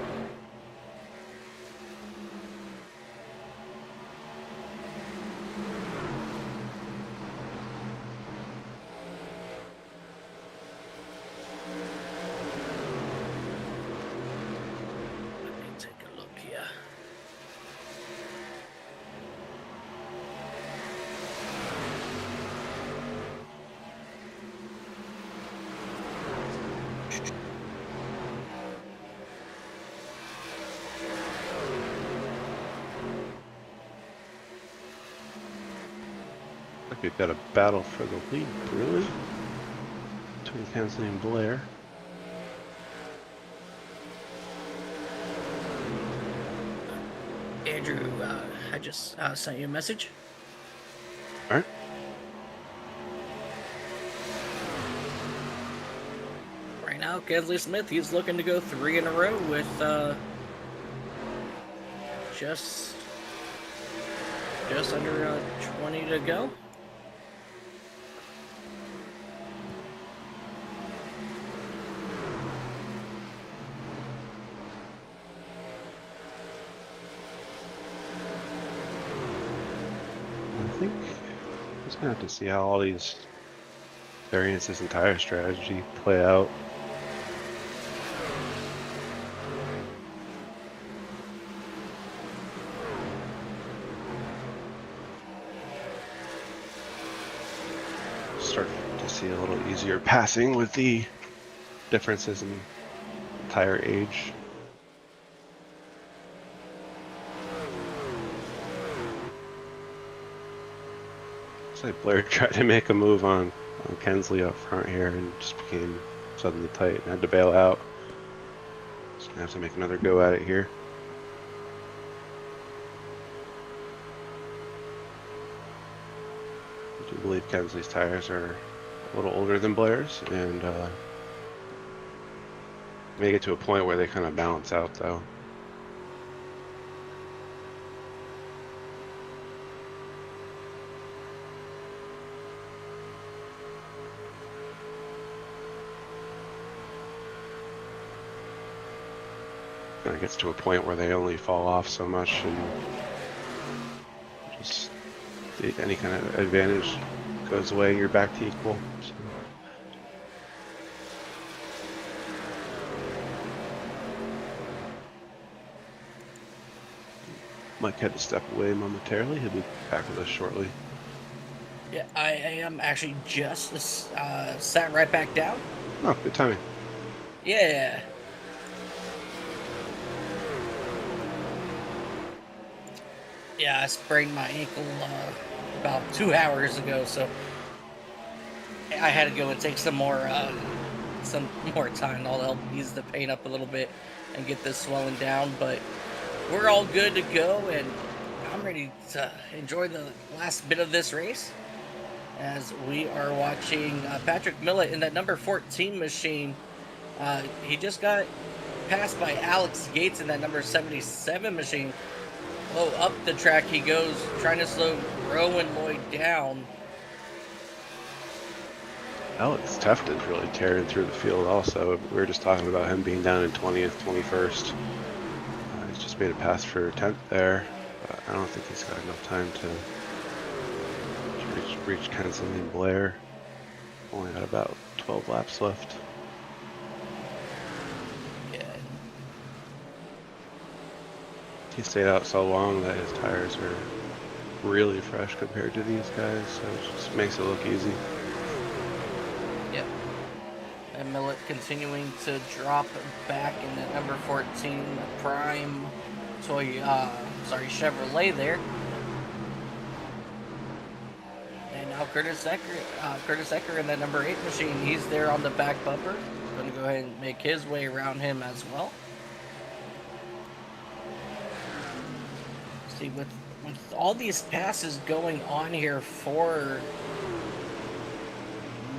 We've got a battle for the lead, really? Between Kensley and Blair. Andrew, I just sent you a message. All right. Right now, Kesley Smith, he's looking to go 3 in a row with just under 20 to go. I think I'm just gonna have to see how all these variances and tire strategy play out. Start to see a little easier passing with the differences in tire age. Looks like Blair tried to make a move on Kensley up front here and just became suddenly tight and had to bail out. Just gonna have to make another go at it here. I do believe Kensley's tires are a little older than Blair's, and may get to a point where they kind of balance out though. It gets to a point where they only fall off so much, and just any kind of advantage goes away and you're back to equal. So. Mike had to step away momentarily. He'll be back with us shortly. Yeah, I am actually just sat right back down. Oh, good timing. Yeah. Yeah, I sprained my ankle about 2 hours ago, so I had to go and take some more time. I'll help ease the pain up a little bit and get this swelling down. But we're all good to go, and I'm ready to enjoy the last bit of this race as we are watching Patrick Millett in that number 14 machine. He just got passed by Alex Gates in that number 77 machine. Oh, up the track he goes, trying to slow Rowan Lloyd down. Alex Tefton's really tearing through the field also. We were just talking about him being down in 20th, 21st. He's just made a pass for 10th there. But I don't think he's got enough time to reach Kensley and Blair. Only got about 12 laps left. He stayed out so long that his tires are really fresh compared to these guys, so it just makes it look easy. Yep. And Millett continuing to drop back in that number 14 Prime Chevrolet there. And now Curtis Ecker in that number 8 machine. He's there on the back bumper. Going to go ahead and make his way around him as well. See, with all these passes going on here for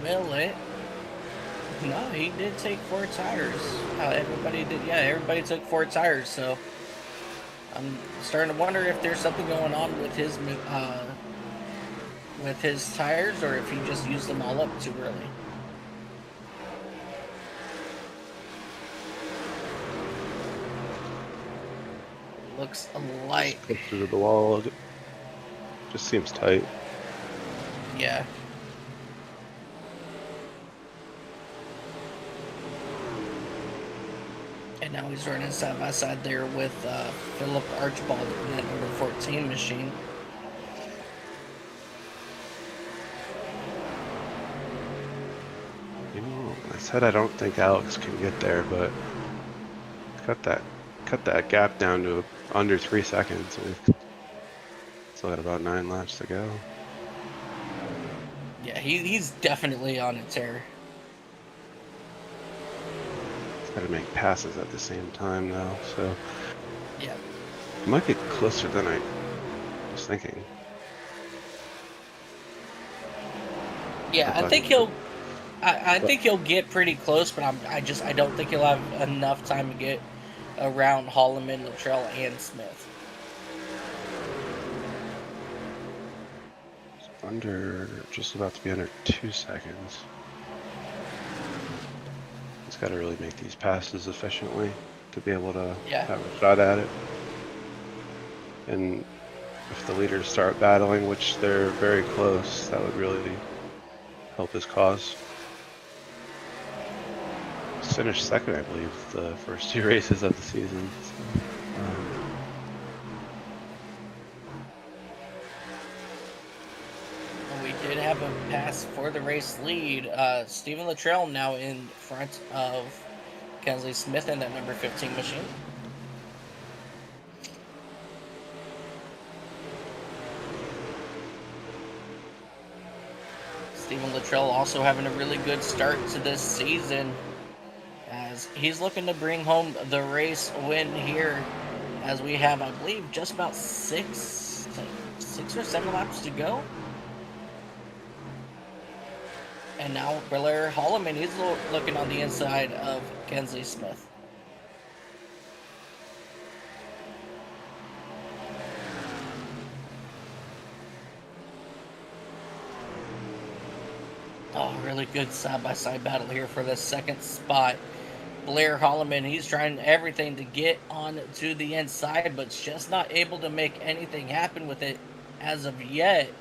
Millett, no, he did take 4 tires. Everybody took 4 tires, so I'm starting to wonder if there's something going on with his tires, or if he just used them all up too early. Looks like through the wall. It just seems tight. Yeah. And now he's running side by side there with Philip Archibald in that number 14 machine. You know, I said I don't think Alex can get there, but cut that gap down to under 3 seconds. We've still got about 9 laps to go. Yeah, he's definitely on a tear. He's got to make passes at the same time though, so yeah, it might get closer than I was thinking. Yeah, I think he'll get pretty close, but I don't think he'll have enough time to get around Holloman, Luttrell, and Smith. Just about to be under 2 seconds. He's got to really make these passes efficiently to be able to have a shot at it. And if the leaders start battling, which they're very close, that would really help his cause. He's finished second, I believe, the first 2 races of the season. So, we did have a pass for the race lead. Stephen Luttrell now in front of Kensley Smith in that number 15 machine. Stephen Luttrell also having a really good start to this season as he's looking to bring home the race win here as we have, I believe, just about six or seven laps to go. And now Blair Holloman, he's looking on the inside of Kensley Smith. Oh, really good side-by-side battle here for the second spot. Blair Holloman, he's trying everything to get on to the inside, but just not able to make anything happen with it as of yet.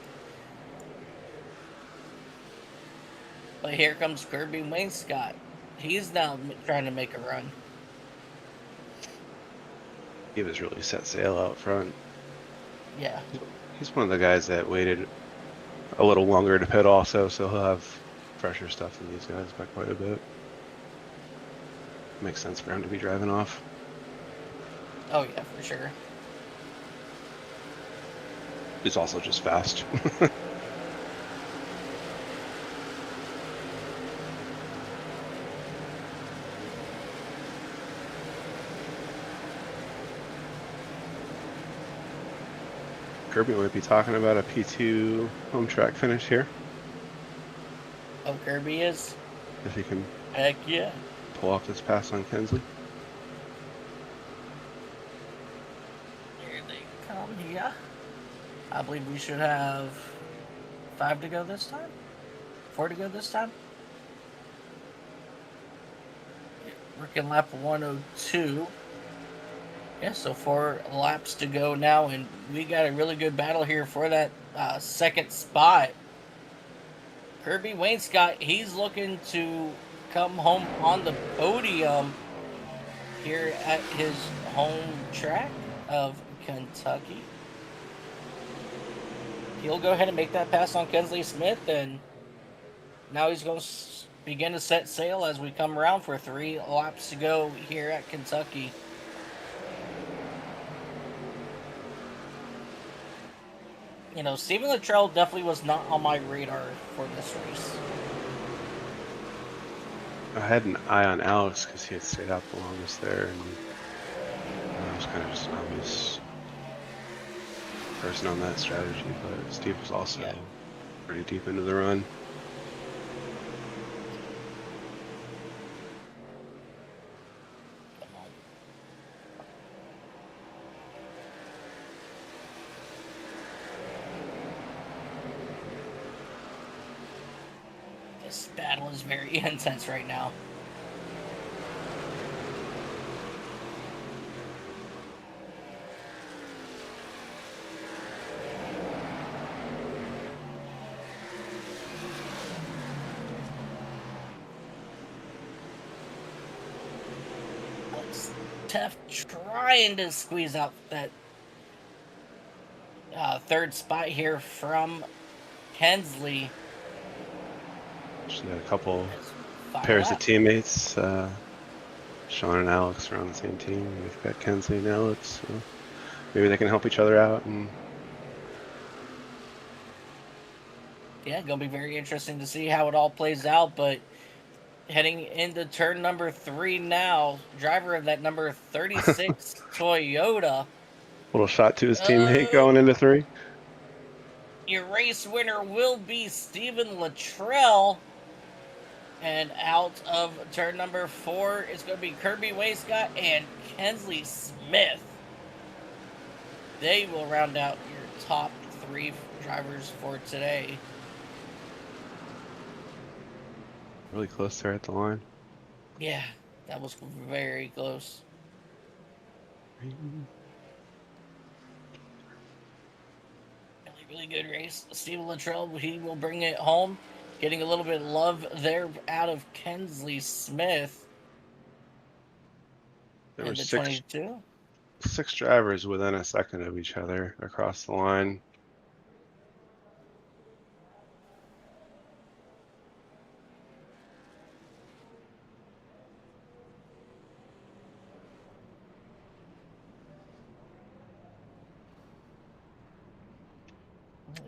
But here comes Kirby Wainscott. He's now trying to make a run. He was really set sail out front. Yeah. He's one of the guys that waited a little longer to pit also, so he'll have fresher stuff than these guys by quite a bit. Makes sense for him to be driving off. Oh, yeah, for sure. He's also just fast. Kirby might be talking about a P2 home track finish here. Oh, Kirby is? If he can Heck yeah. pull off this pass on Kensley. Here they come, yeah. I believe we should have 5 to go this time? 4 to go this time? Working lap 102. Yeah, so 4 laps to go now, and we got a really good battle here for that second spot. Kirby Wainscott, he's looking to come home on the podium here at his home track of Kentucky. He'll go ahead and make that pass on Kensley Smith, and now he's going to begin to set sail as we come around for 3 laps to go here at Kentucky. You know, Stephen Luttrell definitely was not on my radar for this race. I had an eye on Alex because he had stayed out the longest there, and I was kind of just an obvious person on that strategy, but Steve was also pretty deep into the run. This battle is very intense right now. Tough trying to squeeze out that third spot here from Kensley. Actually got a couple pairs of teammates. Sean and Alex are on the same team. We've got Kensley and Alex, so maybe they can help each other out. And yeah, gonna be very interesting to see how it all plays out. But heading into turn number 3 now, driver of that number 36 Toyota. Little shot to his teammate going into 3. Your race winner will be Stephen Luttrell. And out of turn number 4, it's going to be Kirby Wainscott and Kensley Smith. They will round out your top 3 drivers for today. Really close there at the line. Yeah, that was very close. Really good race. Stephen Luttrell, he will bring it home. Getting a little bit of love there out of Kensley Smith. There were 22. 6 drivers within a second of each other across the line.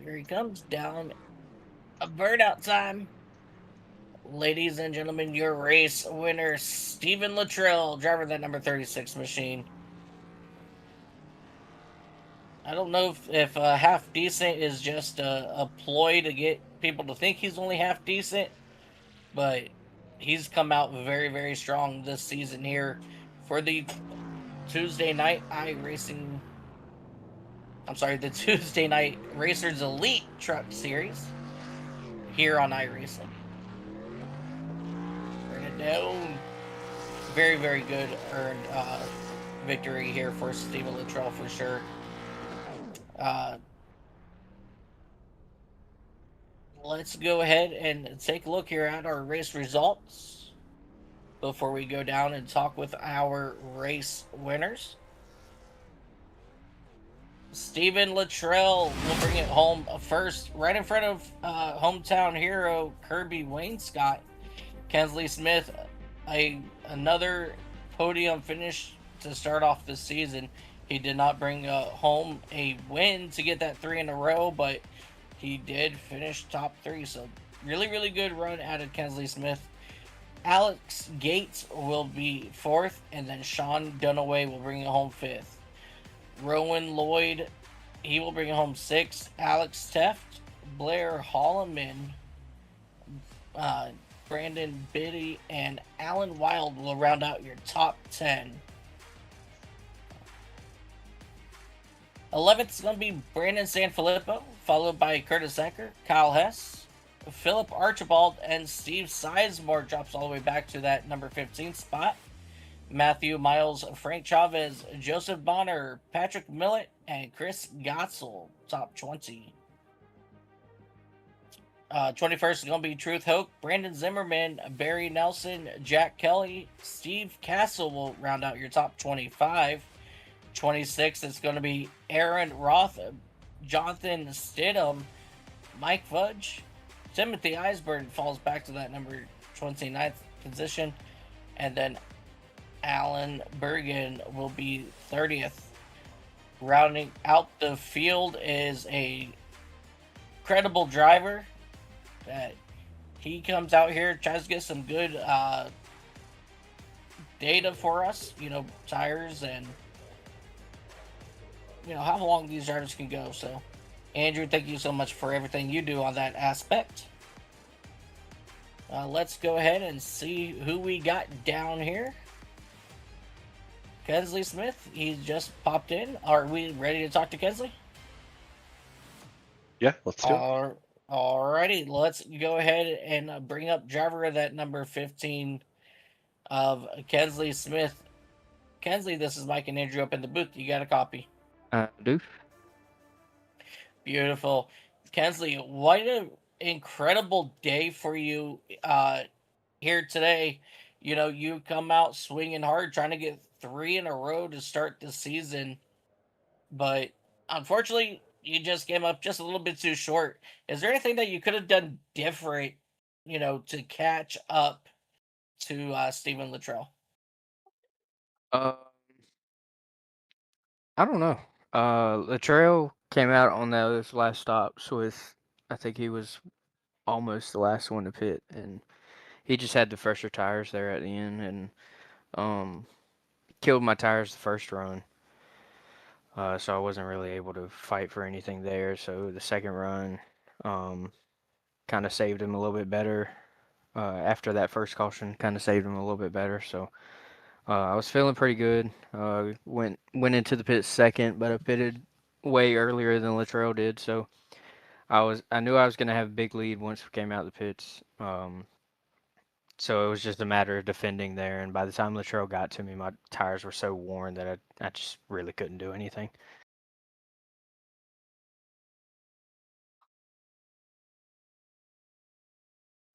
Here he comes down A burnout time. Ladies and gentlemen, your race winner, Stephen Luttrell, driver of that number 36 machine. I don't know if half decent is just a ploy to get people to think he's only half decent, but he's come out very, very strong this season here for the Tuesday night iRacing. I'm sorry, the Tuesday night Racers Elite Truck Series here on iRacing. Bring it down. Very, very good earned victory here for Stephen Luttrell for sure. Uh, let's go ahead and take a look here at our race results before we go down and talk with our race winners. Stephen Luttrell will bring it home first, right in front of hometown hero Kirby Wainscott. Kensley Smith, another podium finish to start off the season. He did not bring home a win to get that 3 in a row, but he did finish top 3. So really, really good run out of Kensley Smith. Alex Gates will be 4th, and then Sean Dunaway will bring it home 5th. Rowan Lloyd, he will bring it home 6th. Alex Teft, Blair Holloman, uh, Brandon Biddy, and Alan Wild will round out your top 10. 11th is going to be Brandon Sanfilippo, followed by Curtis Ecker, Kyle Hess, Philip Archibald, and Steve Sizemore drops all the way back to that number 15 spot. Matthew Miles, Frank Chavez, Joseph Bonner, Patrick Millett, and Chris Gotzel, top 20. 21st is going to be Truth Hoke, Brandon Zimmerman, Barry Nelson, Jack Kelly, Steve Castle will round out your top 25. 26th is going to be Aaron Roth, Jonathan Stidham, Mike Fudge, Timothy Eisberg falls back to that number 29th position, and then Alan Bergen will be 30th. Rounding out the field is a credible driver that he comes out here, tries to get some good data for us, tires and how long these drivers can go. So Andrew, thank you so much for everything you do on that aspect. Let's go ahead and see who we got down here. Kensley Smith, he's just popped in. Are we ready to talk to Kensley? Yeah, let's do it. Alrighty, let's go ahead and bring up driver of that number 15 of Kensley Smith. Kensley, this is Mike and Andrew up in the booth. You got a copy? Do. Beautiful. Kensley, what an incredible day for you here today. You come out swinging hard, trying to get 3 in a row to start the season, but unfortunately, you just came up just a little bit too short. Is there anything that you could have done different, to catch up to Stephen Luttrell? Uh, I don't know. Latrell came out on those last stops with, I think he was almost the last one to pit, and he just had the fresher tires there at the end, and um, killed my tires the first run. So I wasn't really able to fight for anything there. So the second run, um, kind of saved him a little bit better. After that first caution, kind of saved him a little bit better. So I was feeling pretty good. Went into the pit second, but I pitted way earlier than Latrell did. So I knew I was gonna have a big lead once we came out of the pits. So it was just a matter of defending there. And by the time Latrell got to me, my tires were so worn that I just really couldn't do anything.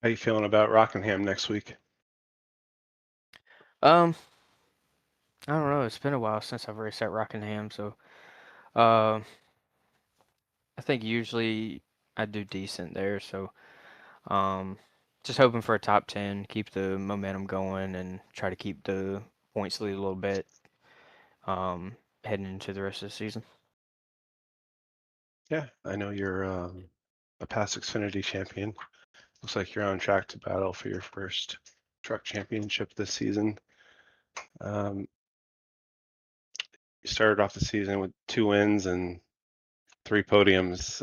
How you feeling about Rockingham next week? Um, I don't know. It's been a while since I've raced at Rockingham, so uh, I think usually I do decent there. So um, just hoping for a top 10, keep the momentum going, and try to keep the points lead a little bit heading into the rest of the season. Yeah, I know you're a past Xfinity champion. Looks like you're on track to battle for your first truck championship this season. You started off the season with 2 wins and 3 podiums.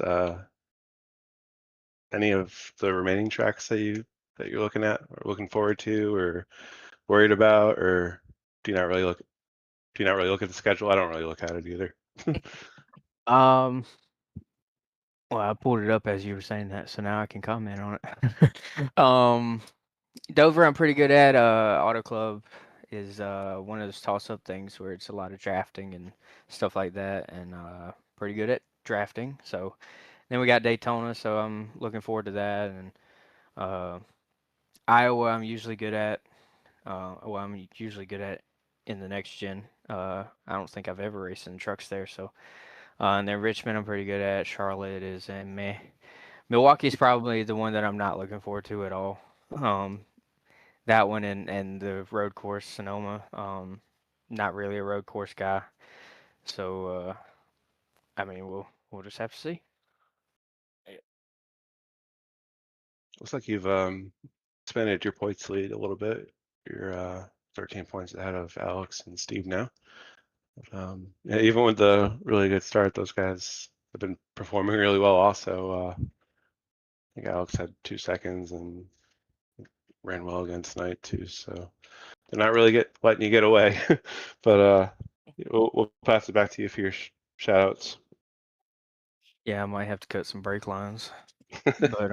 Any of the remaining tracks that you're looking at or looking forward to or worried about, or do you not really look at the schedule? I don't really look at it either. Um, well, I pulled it up as you were saying that, so now I can comment on it. Dover, I'm pretty good at. Auto Club is one of those toss-up things where it's a lot of drafting and stuff like that, and pretty good at drafting. So then we got Daytona, so I'm looking forward to that. And uh, Iowa, I'm usually good at. I'm usually good at in the next gen. I don't think I've ever raced in trucks there, so. And then Richmond, I'm pretty good at. Charlotte is meh. Milwaukee's probably the one that I'm not looking forward to at all. Um, that one and the road course Sonoma. Not really a road course guy, so I mean we'll just have to see. Looks like you've expanded your points lead a little bit. You're 13 points ahead of Alex and Steve now. Yeah, even with the really good start, those guys have been performing really well also. I think Alex had 2 seconds and ran well again tonight too. So they're not really letting you get away. But we'll pass it back to you for your shout outs. Yeah, I might have to cut some brake lines, but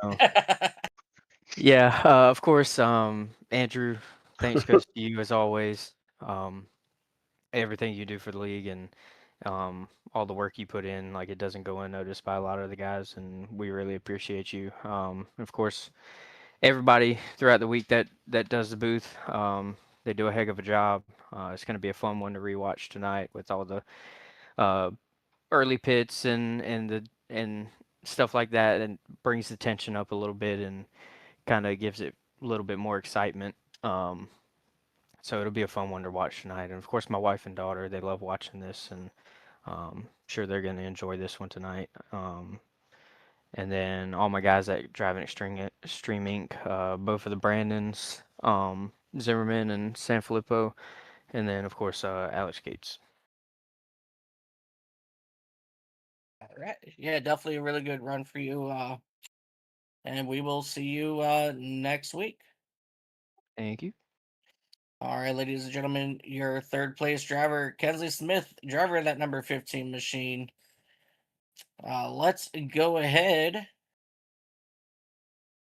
yeah, of course, Andrew, thanks goes to you as always. Everything you do for the league and all the work you put in, like it doesn't go unnoticed by a lot of the guys, and we really appreciate you. Of course, everybody throughout the week that does the booth, they do a heck of a job. It's going to be a fun one to rewatch tonight with all the uh, early pits and stuff like that, and brings the tension up a little bit and kind of gives it a little bit more excitement. So it'll be a fun one to watch tonight. And of course, my wife and daughter, they love watching this, and sure they're going to enjoy this one tonight. And then all my guys that drive an Extreme Inc., both of the Brandons, Zimmerman and Sanfilippo, and then of course Alex Gates. All right. Yeah, definitely a really good run for you. And we will see you next week. Thank you. All right, ladies and gentlemen, your third place driver, Kensley Smith, driver of that number 15 machine. Let's go ahead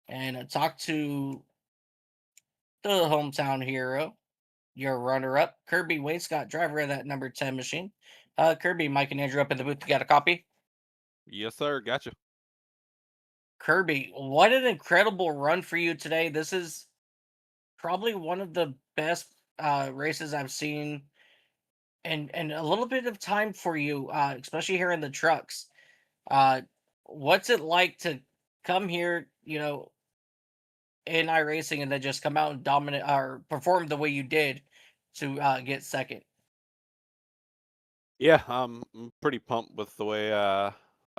and talk to the hometown hero, your runner up, Kirby Wainscott, driver of that number 10 machine. Kirby, Mike, and Andrew up in the booth. You got a copy? Yes, sir. Gotcha. Kirby, what an incredible run for you today. This is probably one of the best races I've seen and a little bit of time for you, especially here in the trucks. Uh, what's it like to come here, in iRacing and then just come out and dominate or perform the way you did to get second? Yeah, I'm pretty pumped with the way I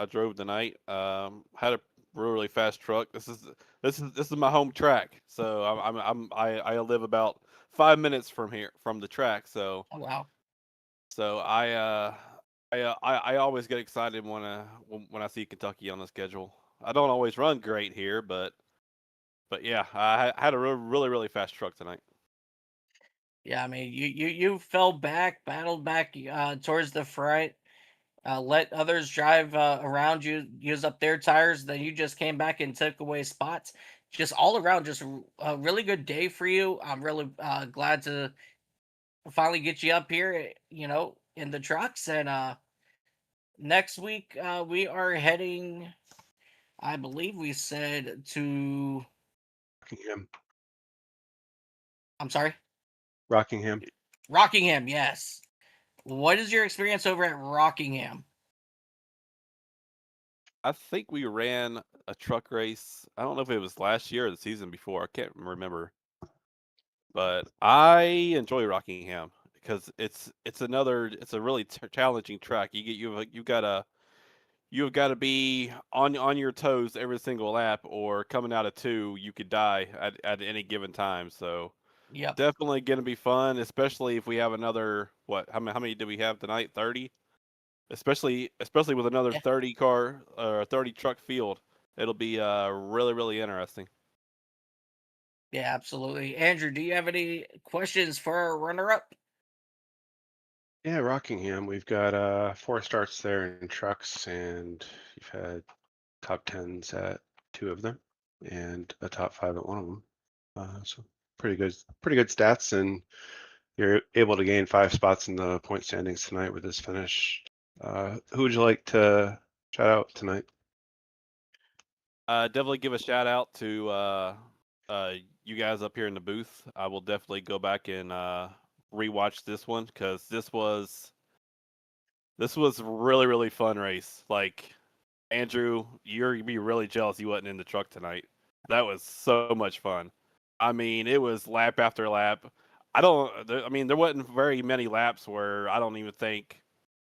drove tonight. Had a really fast truck. This is my home track, so I live about 5 minutes from here from the track. So Oh wow. so I always get excited when I see Kentucky on the schedule. I don't always run great here, but yeah, I had a really fast truck tonight. Yeah, I mean, you fell back, battled back towards the front, let others drive around you, use up their tires. Then you just came back and took away spots. Just all around, just a really good day for you. I'm really glad to finally get you up here, in the trucks. And next week we are heading. I believe we said to. Rockingham. I'm sorry, Rockingham. Rockingham. Yes. What is your experience over at Rockingham? I think we ran a truck race. I don't know if it was last year or the season before. I can't remember. But I enjoy Rockingham because it's a really challenging track. You you have got to be on your toes every single lap, or coming out of two, you could die at any given time. So Yep. definitely going to be fun, especially if we have another what? How many do we have tonight? 30. Especially with another Yeah. 30 car or 30 truck field, it'll be really interesting. Yeah, absolutely. Andrew, do you have any questions for our runner-up? Yeah, Rockingham. We've got 4 starts there in trucks, and you've had top tens at 2 of them, and a top 5 at 1 of them. So pretty good stats, and you're able to gain 5 spots in the point standings tonight with this finish. Who would you like to shout out tonight? Definitely give a shout out to you guys up here in the booth. I will definitely go back and rewatch this one because this was really fun race. Like Andrew, you're gonna be really jealous you wasn't in the truck tonight. That was so much fun. I mean, it was lap after lap. I mean, there wasn't very many laps where I don't even think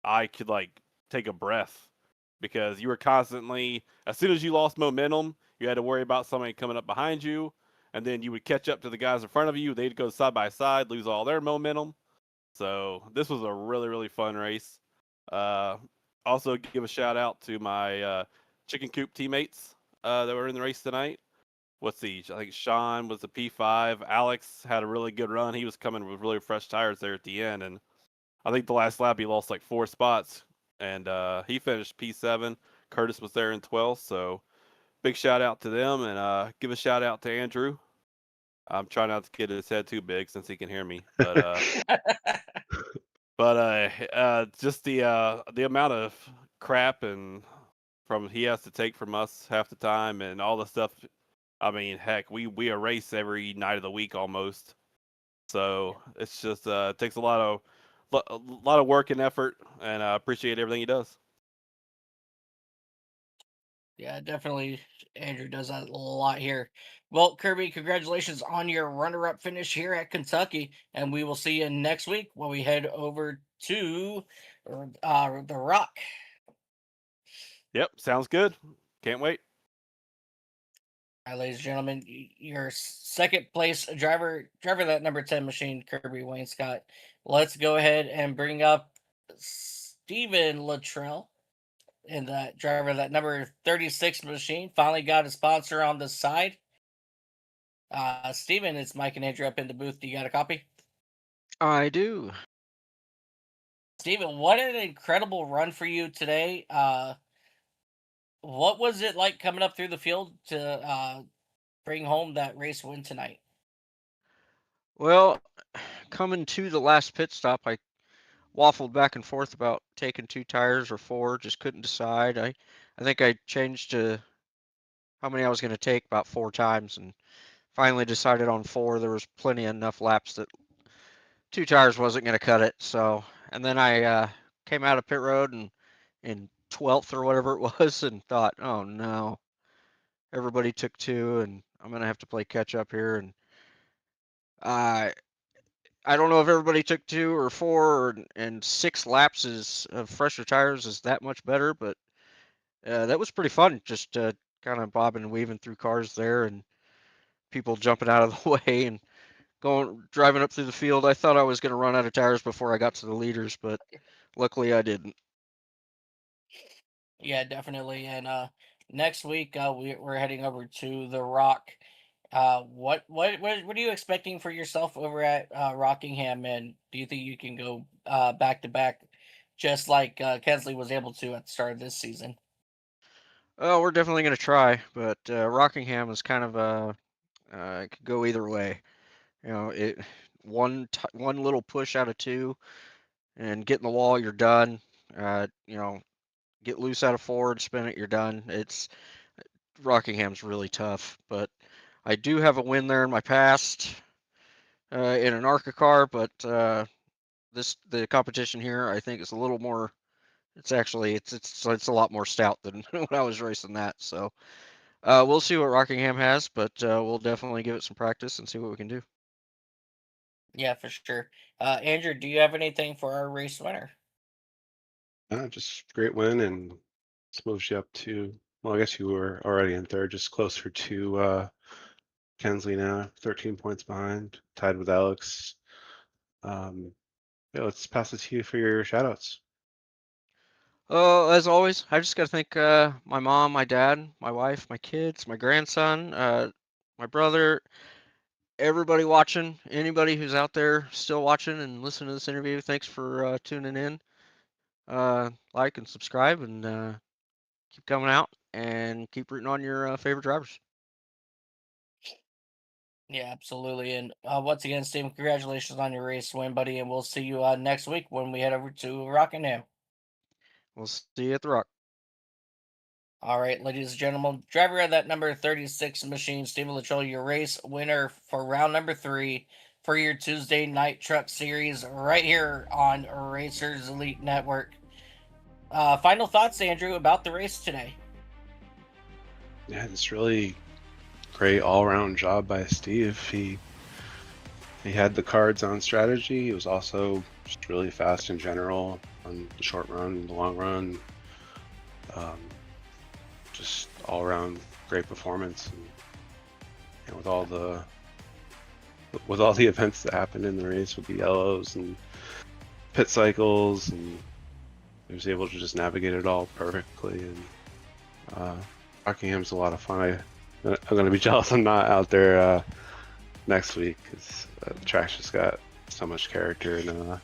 I could like take a breath because you were constantly, as soon as you lost momentum, you had to worry about somebody coming up behind you, and then you would catch up to the guys in front of you. They'd go side by side, lose all their momentum. So this was a really fun race. Uh, Also, give a shout out to my chicken coop teammates that were in the race tonight. What's the? I think Sean was the P5. Alex had a really good run. He was coming with really fresh tires there at the end, and I think the last lap he lost like 4 spots, and he finished P7. Curtis was there in 12th, so big shout out to them, and give a shout out to Andrew. I'm trying not to get his head too big since he can hear me, just the amount of crap and from he has to take from us half the time and all the stuff. I mean, heck, we erase every night of the week almost. So it's just it takes a lot of work and effort, and I appreciate everything he does. Yeah, definitely. Andrew does that a lot here. Well, Kirby, congratulations on your runner-up finish here at Kentucky, and we will see you next week when we head over to the Rock. Yep, sounds good. Can't wait. All right, ladies and gentlemen, your second place driver that number 10 machine, Kirby Wayne Scott. Let's go ahead and bring up Steven Luttrell. And that driver, that number 36 machine, finally got a sponsor on the side. Steven, it's Mike and Andrew up in the booth. Do you got a copy? I do. Steven, what an incredible run for you today. What was it like coming up through the field to bring home that race win tonight? Well, coming to the last pit stop, I waffled back and forth about taking 2 tires or 4, just couldn't decide. I think I changed to how many I was going to take about 4 times and finally decided on 4. There was plenty enough laps that 2 tires wasn't going to cut it. So, and then I came out of pit road and in 12th or whatever it was and thought, oh no, everybody took 2 and I'm going to have to play catch up here. And I I don't know if everybody took 2 or 4 and 6 laps of fresher tires is that much better, but that was pretty fun. Just kind of bobbing and weaving through cars there and people jumping out of the way and driving up through the field. I thought I was going to run out of tires before I got to the leaders, but luckily I didn't. Yeah, definitely. And next week we're heading over to the Rock. What are you expecting for yourself over at Rockingham? And do you think you can go back to back, just like Kensley was able to at the start of this season? Oh, we're definitely going to try, but Rockingham is kind of it could go either way. You know, one little push out of 2 and get in the wall, you're done. You know, get loose out of 4 and spin it, you're done. It's Rockingham's really tough, but I do have a win there in my past in an ARCA car, but the competition here I think is a little more. It's actually it's a lot more stout than when I was racing that. So we'll see what Rockingham has, but we'll definitely give it some practice and see what we can do. Yeah, for sure. Andrew, do you have anything for our race winner? Just great win and This moves you up to, well, I guess you were already in third, just closer to Kensley now, 13 points behind, tied with Alex. Yeah, let's pass it to you for your shoutouts. As always, I just got to thank my mom, my dad, my wife, my kids, my grandson, my brother, everybody watching, anybody who's out there still watching and listening to this interview. Thanks for tuning in. Like and subscribe, and keep coming out and keep rooting on your favorite drivers. Yeah, absolutely. And once again, Steven, congratulations on your race win, buddy. And we'll see you next week when we head over to Rockingham. We'll see you at the Rock. All right, ladies and gentlemen, driver of that number 36 machine, Steven Latrell, your race winner for round number 3 for your Tuesday night truck series right here on Racers Elite Network. Final thoughts, Andrew, about the race today? Yeah, it's really great all-around job by Steve. He had the cards on strategy. He was also just really fast in general on the short run, the long run. Just all-around great performance, and with all the events that happened in the race with the yellows and pit cycles, and he was able to just navigate it all perfectly. And Rockingham's a lot of fun. I'm gonna be jealous I'm not out there next week, because the track's just got so much character. And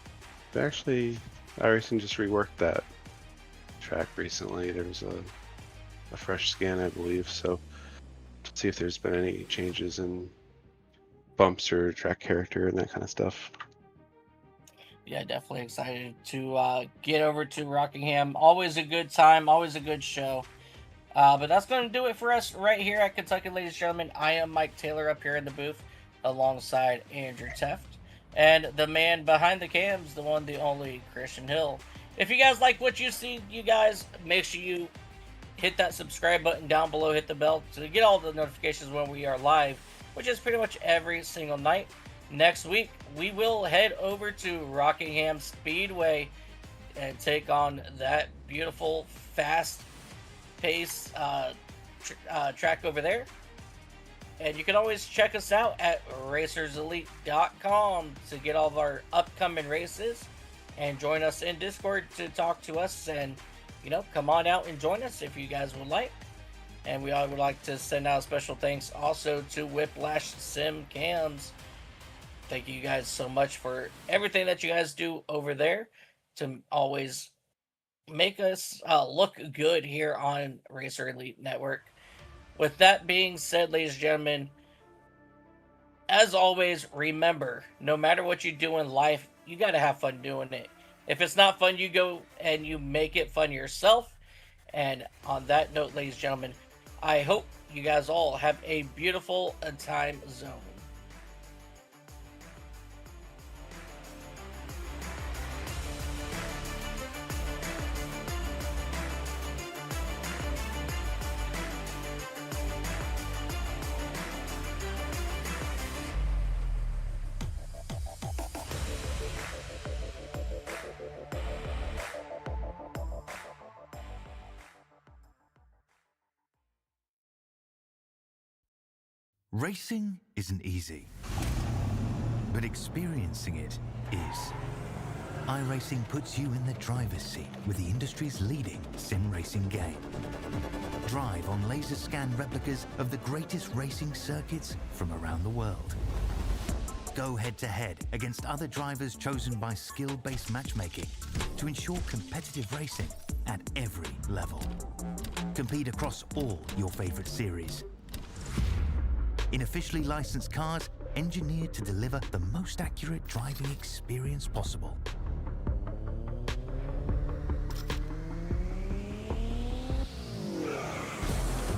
they actually, iRacing just reworked that track recently. There was a fresh scan, I believe, so to see if there's been any changes in bumps or track character and that kind of stuff. Yeah, definitely excited to get over to Rockingham. Always a good time, always a good show. But that's going to do it for us right here at Kentucky, ladies and gentlemen. I am Mike Taylor up here in the booth alongside Andrew Teft. And the man behind the cams, the one, the only, Christian Hill. If you guys like what you see, you guys, make sure you hit that subscribe button down below, hit the bell to get all the notifications when we are live, which is pretty much every single night. Next week, we will head over to Rockingham Speedway and take on that beautiful, fast pace track over there. And you can always check us out at racerselite.com to get all of our upcoming races and join us in Discord to talk to us, and come on out and join us if you guys would like. And we all would like to send out special thanks also to Whiplash Sim Cams. Thank you guys so much for everything that you guys do over there to always make us look good here on Racer Elite Network. With that being said, ladies and gentlemen, as always, remember, no matter what you do in life, you got to have fun doing it. If it's not fun, you go and you make it fun yourself. And on that note, ladies and gentlemen, I hope you guys all have a beautiful time zone. Racing isn't easy, but experiencing it is. iRacing puts you in the driver's seat with the industry's leading sim racing game. Drive on laser scan replicas of the greatest racing circuits from around the world. Go head-to-head against other drivers chosen by skill-based matchmaking to ensure competitive racing at every level. Compete across all your favorite series. In officially licensed cars, engineered to deliver the most accurate driving experience possible.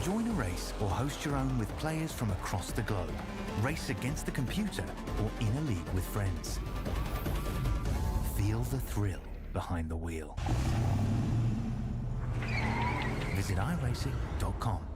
Join a race or host your own with players from across the globe. Race against the computer or in a league with friends. Feel the thrill behind the wheel. Visit iRacing.com.